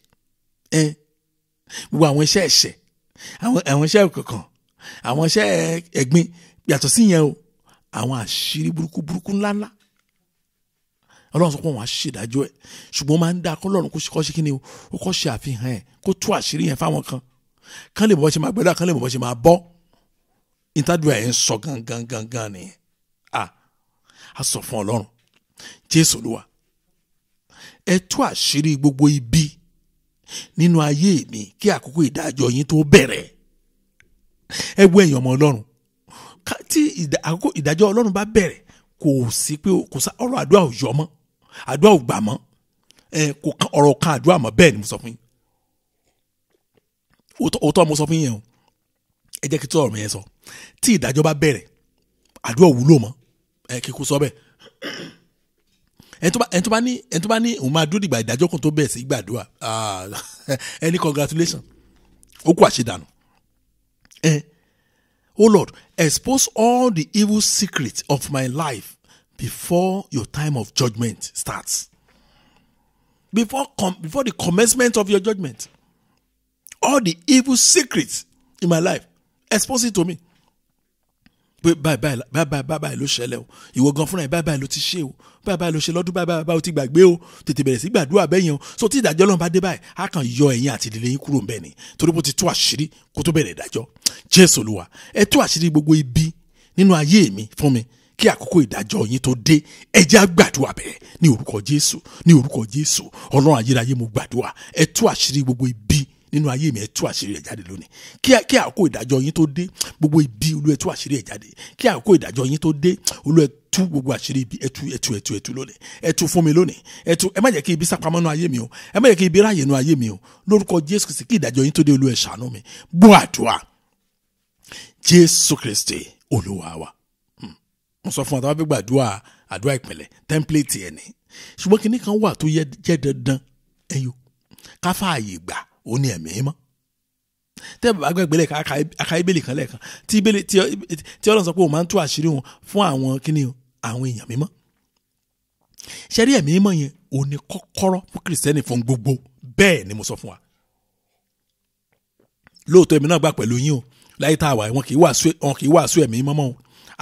gbogbo àwọn iṣẹ́ ẹ̀ṣẹ̀ àwọn iṣẹ́ òkùnkùn àwọn iṣẹ́ ẹ̀gbin yàtọ̀ sí yẹn o àwọn àṣírí burúkú ńláńlá Ọlọ́run sọ pé wọ́n á ṣèdájọ́ ẹ̀ ṣùgbọ́n máa ń dá kọ́lọ́run kó ṣe kí ni o ó kọ́ ṣe àfihàn ẹ̀ kó tú àṣírí yẹn fáwọn kan lè bọ́ ṣe máa gbẹ́dọ̀ kan lè bọ́ ṣe máa bọ́ ìtàdúrà ẹ̀ ń sọ gangan nìyẹn a sọ fún Ọlọ́run Jésù Olúwa ẹ tú àṣírí gbogbo ibi nínú ayé mi kí àkókò ìdájọ́ yín tó bẹ̀rẹ̀ ẹ wo ẹ̀yin ọmọ Ọlọ́run tí àkókò ìdájọ́ Ọlọ́run bá bẹ̀rẹ̀ kò sí pé kò sá ọ̀rọ̀ àdúrà ò yọ mọ́ àdúrà ò gbà mọ́ kò kan ọ̀rọ̀ kan àdúrà mọ́ bẹ́ẹ̀ ni mo sọ fún yín òótọ́ mo sọ fún yín o ẹ jẹ́ kí tó ọ̀rọ̀ mi yẹn sọ tí ìdájọ́ bá bẹ̀rẹ̀ àdúrà ò wúlò mọ́ kíkú sọ bẹ́ẹ̀ ẹni tó bá ní òun máa dúró dìgbà ìdájọ́ kan tó bẹ̀rẹ̀ sí gbàdúrà ẹni congratulation ó kú àṣedànù Oh Lord, expose all the evil secrets of my life before your time of judgment starts. Before the commencement of your judgment. All the evil secrets in my life, expose it to me. Bye ló ṣẹlẹ̀ o. Ìwọ gan fúnra ẹ̀ bye ló ti ṣe o. Bye ló ṣe lọ́dún bye o ti gbàgbé o. Tètè bẹ̀rẹ̀ sí gbàdúrà bẹ́yẹn o. So tí ìdájọ́ Ọlọ́run bá dé báyìí, á kàn yọ ẹ̀yin àti ìdílé yín kúrò ńbẹ̀ ni. Torí bó ti tú àṣírí kó tó bẹ̀rẹ̀ ìdájọ́. Jésù Olúwa, ẹ tú àṣírí gbogbo ibi nínú ayé mi fún mi kí àkókò ìdájọ́ yín tó dé. Ẹ jẹ́ á gbàdúrà bẹ́ẹ̀ ní orúkọ Jésù, ní orúkọ Jésù. Ọlọ́run ayérayé mo gbàdúrà. Ẹ tú àṣírí gbogbo ibi nínú ayé mi ẹ tú àṣírí ẹ jáde lónìí kí àkókò ìdájọ́ yín tó dé gbogbo ibi Olúwa ẹ tú àṣírí ẹ jáde kí àkókò ìdájọ́ yín tó dé Olúwa ẹ tú gbogbo àṣírí ibi ẹ tú lónìí ẹ tú fún mi lónìí ẹ má jẹ́ kí ibi sápamọ́ nínú ayé mi o ẹ má jẹ́ kí ibi ráàyè nínú ayé mi o lórúkọ Jésù Kristi kí ìdájọ́ yín tó dé Olúwa ẹ ṣàánú mi gbọ́ àdúrà Jésù Kristi Olúwa wa mo sọ fún wa tó bá fẹ́ gbàdúrà àdúrà ìpìlẹ̀ template ẹ̀ ní ṣùgbọ́n kinní kan wà tó jẹ́ dandan ẹ̀yọ́ káfáàyè gbà ó ní ẹ̀mí mọ́ tẹ́ bàbá gbẹ̀gbẹ̀ lẹ́ẹ̀kan aka ibèlè kan lẹ́ẹ̀kan tí Ọlọ́run sọ pé òun máa ń tú àṣírí wọn fún àwọn kíní àwọn èèyàn mímọ́ ṣẹ́rí ẹ̀mí mímọ́ yẹn òun ni kọ́kọ́rọ́ fún kìrìsìtẹ́nì fún gbogbo bẹ́ẹ̀ ni mo sọ fún wa lóòótọ́ èmi náà gbà pẹ̀lú yín o láyé tá a wà wọn kì í wàásù ẹ̀mí mímọ́ mọ́ o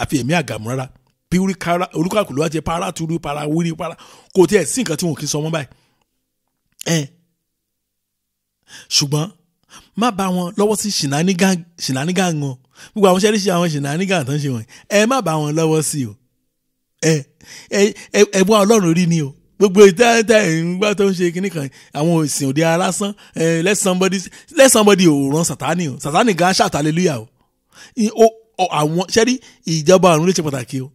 àfi ẹ̀mí àgàmú rárá pírí kára olúkàkù ló wá jẹ para turu para wúri para kò tiẹ̀ sí nǹkan tí wọn kì í sọ mọ́ báyìí ṣùgbọ́n má bá wọn lọ́wọ́ sí ṣìnánígàn wọn gbogbo àwọn ṣẹ́ríṣẹ́ àwọn ṣìnánígàn tó ń ṣe wọ̀nyí ẹ má bá wọn lọ́wọ́ sí o ẹ̀bùn Ọlọ́run rí ni o gbogbo ìtẹ́ẹ̀tẹ́ ìgbà tó ń ṣe kíní kan àwọn ìsìn òde arásán let somebody ò ràn Sátánì o Sátánì gan ṣàtàlélúyà o àwọn ṣẹ́rí ìjọba ọ̀run lè ṣe pàtàkì o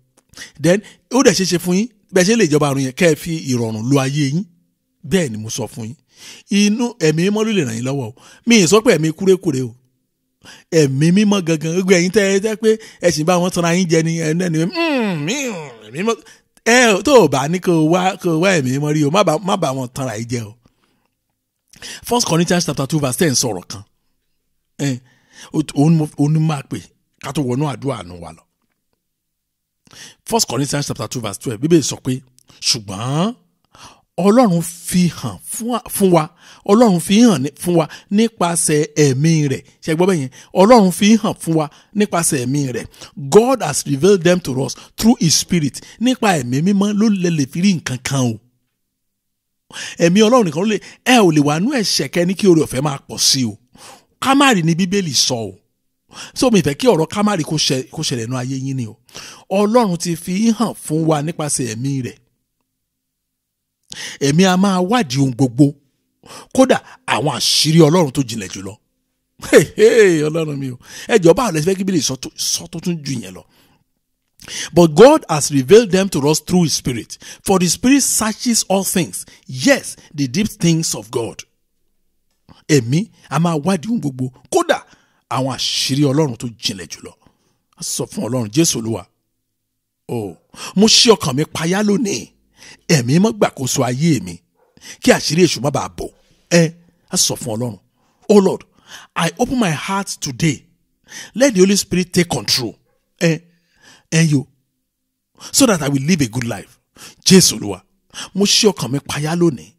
then ó dẹ̀ ṣe fún yín bẹ́ẹ̀ ṣe lè ìjọba ọ̀run yẹn kẹ́ ẹ fi ìrọ̀rùn lo ayé yín bẹ́ẹ̀ ni mo sọ fún yín inú ẹ̀mí mímọ́ ló lè ràn yín lọ́wọ́ o mi ì sọ pé ẹ̀mí kúrékùré o ẹ̀mí mímọ́ gangan gbogbo ẹ̀yin tẹ́ pé ẹ̀sìn bá wọn tanra yín jẹ ní ẹni ẹ̀mí mímọ́ tó o bá ní kó o wá ẹ̀mí mímọ́ rí o má bá wọn tanra yín jẹ o. 1 Corinthians chapter 2 verse 10 sọ̀rọ̀ kan òun máa pè ká tó wọnú àdúrà àánú wa lọ. 1 Corinthians chapter 2 verse 12 Bíbélì sọ pé ṣùgbọ́n Ọlọ́run fi hàn fún wa nípasẹ̀ ẹ̀mí rẹ̀ ṣe gbọ́ bẹ́ẹ̀ yẹn Ọlọ́run fi hàn fún wa nípasẹ̀ ẹ̀mí rẹ̀ God has revealed them to us through his spirit nípa ẹ̀mí mímọ́ ló lè fi rí nǹkan kan o ẹ̀mí Ọlọ́run nìkan ló lè ẹ ò lè wà nú ẹ̀ṣẹ̀ kẹ́ ní kí oore ọ̀fẹ́ máa pọ̀ sí o kámárì ni Bíbélì sọ o so mi fẹ́ kí ọ̀rọ̀ kámárì kó ṣẹlẹ̀ nú ayé yín ni o Ọlọ́run ti fi hàn fún wa nípasẹ̀ ẹ̀mí rẹ̀ ẹ̀mí a máa wádìí ohun gbogbo kódà àwọn àṣírí Ọlọ́run tó jinlẹ̀ jùlọ Ọlọ́run mi o ẹjọ́ báwo lẹ fẹ́ kí Bíbélì sọ tó tún jù yẹn lọ. But God has revealed them to us through his spirit for the spirit searches all things yes the deep things of God. Ẹ̀mí a máa wádìí ohun gbogbo kódà àwọn àṣírí Ọlọ́run tó jinlẹ̀ jùlọ. A sọ fún Ọlọ́run Jésù Olúwa mo ṣí ọkàn mi payá lónìí ẹ̀mí mọ́ gbàkóso ayé mi kí àṣírí èṣù má bàa bò a sọ fún Ọlọ́run oh Lord I open my heart today let the Holy Spirit take control so that I will live a good life Jésù Olúwa mo ṣí ọkàn mi payá lónìí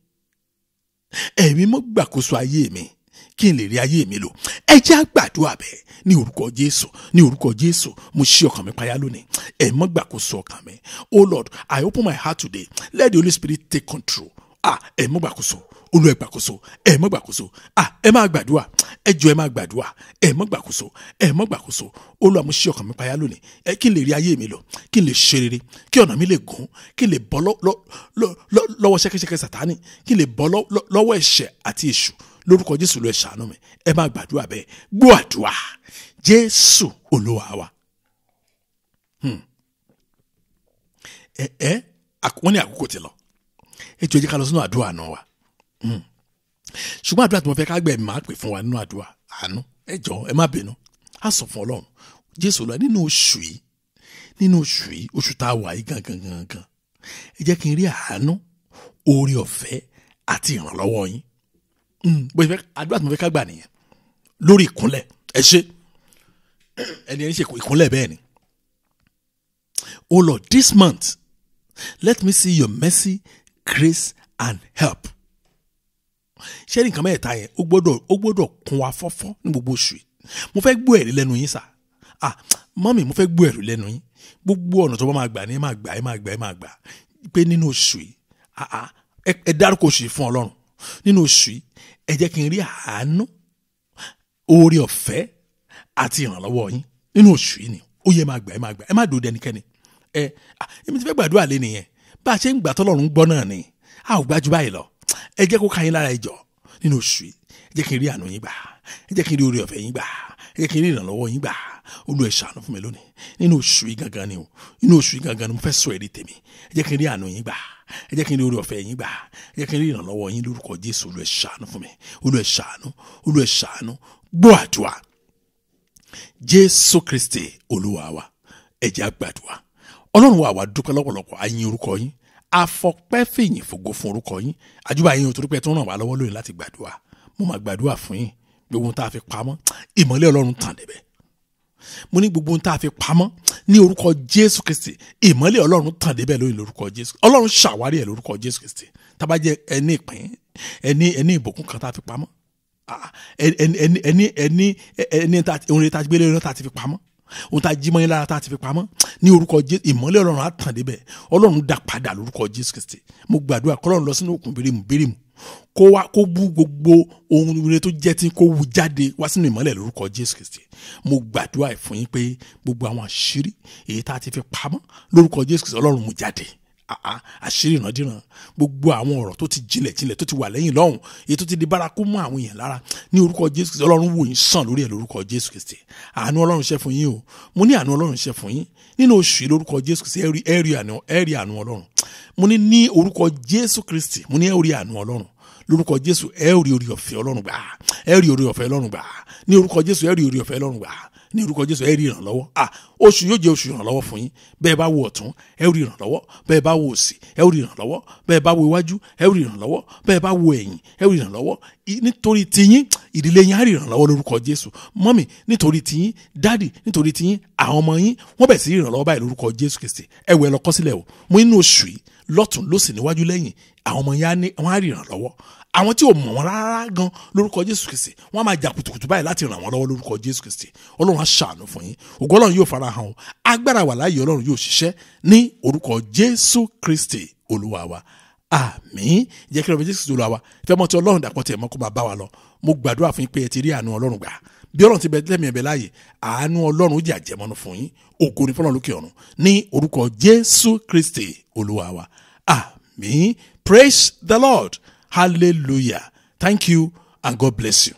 ẹ̀mí mọ́ gbàkóso ayé mi kí n lè rí ayé mi lò. Ẹ jẹ́ á gbàdúrà bẹ́ẹ̀ ní orúkọ Jésù, ní orúkọ Jésù. Mo ṣí ọkàn mi payá lónìí. Ẹ̀mí mọ́ gbàkóso ọkàn mi. Oh Lord, I open my heart today. Let the Holy Spirit take control. Ẹ̀mí mọ́ gbàkóso. Olúwa ẹ gbàkóso. Ẹ̀mí mọ́ gbàkóso. Ẹ máa gbàdúrà. Ẹ jọ̀ọ́ ẹ máa gbàdúrà. Ẹ̀mí mọ́ gbàkóso. Ẹ̀mí mọ́ gbàkóso. Olúwa mo ṣí ọkàn mi payá lónìí. Kí n lè rí ayé mi lò, kí n lè ṣe rere, kí ọ̀nà mi lè gùn, kí n lè bọ́ lọ́wọ́ ṣẹ́kẹ́ṣẹkẹ̀ Sátánì, kí n lè bọ́ lọ́wọ́ ẹ̀ṣẹ̀ àti èṣù. Lórúkọ Jésù ló ẹ ṣàánú mi. Ẹ máa gbàdúrà bẹ́ẹ̀. Gbọ́ àdúrà. Jésù Olúwa wa. Wọ́n ní àkókò ti lọ. Ẹ jọ̀ọ́ ẹ jẹ́ ká lọ sínú àdúrà náà wa. Ṣùgbọ́n àdúrà tí mo fẹ́ ká gbẹ̀ máa pè fún wa nínú àdúrà àánú. Ẹ jọ̀ọ́ ẹ má bínú. Á sọ fún Ọlọ́run. Jésù Olúwa, nínú oṣù yìí, oṣù tá a wà yìí gangan. Ẹ jẹ́ kí n rí àánú, oore ọ̀fẹ́ àti ìrànlọ́wọ́ yín. Àdúrà tí mo fẹ́ ká gbà nìyẹn. Lórí ìkúnlẹ̀, ẹ ṣe. Ẹni ṣe ìkúnlẹ̀ bẹ́ẹ̀ ni. Oh Lord, this month, let me see your mercy, grace and help. Ṣé ní nǹkan mẹ́ta yẹn ó gbọ́dọ̀ kún wa fọ́fọ́ ní gbogbo oṣù yìí. Mo fẹ́ gbọ́ ẹ̀rí lẹ́nu yín sà. Mọ́mì, mo fẹ́ gbọ́ ẹ̀rí lẹ́nu yín. Gbogbo ọ̀nà tó bá máa gbà ní ẹ máa gbà. Pé nínú oṣù yìí, ẹ dárúkọ oṣù yìí fún Ọlọ́run. Nínú oṣù yìí, ẹ jẹ́ kí n rí àánú, oore ọ̀fẹ́ àti ìrànlọ́wọ́ yín. Nínú oṣù yìí ni ó yẹ máa gbà. Ẹ má dòde ẹnikẹ́ni. Èmi ti fẹ́ gbàdúrà lé nìyẹn. Bá a ṣe ń gbà tọ́lọ́run gbọ́ náà ni. A ò gbájú báyìí lọ. Ẹ jẹ́ kó ká yín lára ìjọ nínú oṣù yìí. Ẹ jẹ́ kí n rí àánú yín gbà. Ẹ jẹ́ kí n rí oore ọ̀fẹ́ yín gbà. Ẹ jẹ́ kí n rí ìrànlọ́wọ́ yín gbà. Olúwa ẹ ṣàánú fún mi lónìí. Nínú oṣù yìí gangan ni o. Nínú oṣù yìí gangan ni mo fẹ́ sọ ẹ̀rí tèmi. Ẹ jẹ́ kí n rí àánú yín gbà. Ẹ jẹ́ kí n rí oore ọ̀fẹ́ yín gbà. Ẹ jẹ́ kí n rí ìrànlọ́wọ́ yín lórúkọ Jésù. Olúwa ẹ ṣàánú fún mi. Olúwa ẹ ṣàánú. Olúwa ẹ ṣàánú. Gbọ́ àdúrà. Jésù Kristi Olúwa wa. Ẹ jẹ́ á gbàdúrà. Ọlọ́run wa wá dúpẹ́ lọ́pọ̀lọpọ̀. A yìn orúkọ yín. Afọpẹ́ fìyìn fògo fún orúkọ yín. Àjúbà yín torí pé tó ràn wá lọ́wọ́ lónìí láti gbàdúrà. Mo máa gbàdúrà fún yín. Gbogbo ohun tá a fi pamọ́, ìmọ́lẹ̀ Ọlọ́run tàn débẹ̀. Mo ní gbogbo ohun tá a fi pamọ́ ní orúkọ Jésù Kristi, ìmọ́lẹ̀ Ọlọ́run tàn débẹ̀ lórí lórúkọ Jésù. Ọlọ́run ṣàwárí ẹ̀ lórúkọ Jésù Kristi. Tá bá jẹ́ ẹni ìpín, ẹni ìbùkún kan tá a fi pamọ́. Orin tá a gbélé lọ́ta ti fi pamọ́. Ohun tá a jí mọ́ yín lára tá a ti fi pamọ́ ní orúkọ Jésù, ìmọ́lẹ̀ Ọlọ́run á tàn débẹ̀. Ọlọ́run dá padà lórúkọ Jésù Kristi. Mo gbàdúrà k'Ọlọ́run lọ sínú òkun bírímù kó bú gbogbo ohun rere tó jẹ́ tí kó wú jáde wá sínú ìmọ́lẹ̀ lórúkọ Jésù Kristi. Mo gbàdúrà fún yín pé gbogbo àwọn àṣírí èyí tá a ti fi pamọ́ lórúkọ Jésù Kristi Ọlọ́run mú jáde. Àṣírí ìrandíran, gbogbo àwọn ọ̀rọ̀ tó ti jinlẹ̀ tó ti wà lẹ́yìn lọ́hùn, èyí tó ti di bárakú mọ́ àwọn èèyàn lára ní orúkọ Jésù Kristi Ọlọ́run wò yín sàn lórí ẹ̀ lórúkọ Jésù Kristi. Àánú Ọlọ́run ṣe fún yín o. Mo ní àánú Ọlọ́run ṣe fún yín nínú oṣù yìí lórúkọ Jésù Kristi. ẹ rí àánú Ọlọ́run. Mo ní orúkọ Jésù Kristi. Mo ní ẹ rí àánú Ọlọ́run lórúkọ Jésù. Ẹ rí oore ọ̀fẹ́ Ọlọ́run gbà. Ẹ rí oore ọ̀fẹ́ Ọlọ́run gbà ní orúkọ Jésù. Ẹ rí oore ọ̀fẹ́ Ọlọ́run gbà ní orúkọ Jésù. Ẹ rí ìrànlọ́wọ́. Oṣù yóò jẹ́ oṣù ìrànlọ́wọ́ fún yín. Bẹ́ẹ̀ bá wo ọ̀tún, ẹ rí ìrànlọ́wọ́. Bẹ́ẹ̀ bá wo òsì, ẹ rí ìrànlọ́wọ́. Bẹ́ẹ̀ bá wo iwájú, ẹ rí ìrànlọ́wọ́. Bẹ́ẹ̀ bá wo ẹ̀yìn, ẹ rí ìrànlọ́wọ́. Nítorí tiyín, ìdílé yín á rí ìrànlọ́wọ́ lórúkọ Jésù. Mọ́mì, nítorí tiyín, dádì, nítorí tiyín, àwọn ọmọ yín wọ́n bẹ̀ sí ìrànlọ́wọ́ báyìí lórúkọ Jésù Kristi. Ẹ wẹ̀ lọ kọ sílẹ̀ o. Mo nínú oṣù yìí lọ́tùn lósì níwájú lẹ́yìn, àwọn ọmọ yín wọ́n á rí ìrànlọ́wọ́. Àwọn tí ò mọ̀ wọn rárá gan lórúkọ Jésù Kristi, wọ́n á máa jà kùtùkùtù báyìí láti ràn wọ́n lọ́wọ́ lórúkọ Jésù Kristi. Ọlọ́run á ṣàánú fún yín. Ògo Ọlọ́run yóò fara hàn o. Agbára wà láàyè Ọlọ́run yóò ṣiṣẹ́ ní orúkọ Jésù Kristi Olúwa wa. Àmín. Jẹ́ kí Ọlọ́run Jésù Kristi Olúwa wa. Ìfẹ́ mọ́ ti Ọlọ́run dàpọ̀ tí ẹ̀ mọ́ kó máa bá wa lọ. Mo gbàdúrà fún yín pé ẹ ti rí àánú Ọlọ́run gbà. Bí Ọlọ́run ti bẹ lẹ́mìí ẹ̀bẹ̀ láàyè, àánú Ọlọ́run ó jẹ́ àjẹmọ́nú fún yín. Ògo ni fún Ọlọ́run lókè ọ̀run ní orúkọ Jésù Kristi Olúwa wa. Àmín. Praise the Lord. Hallelujah. Thank you and God bless you.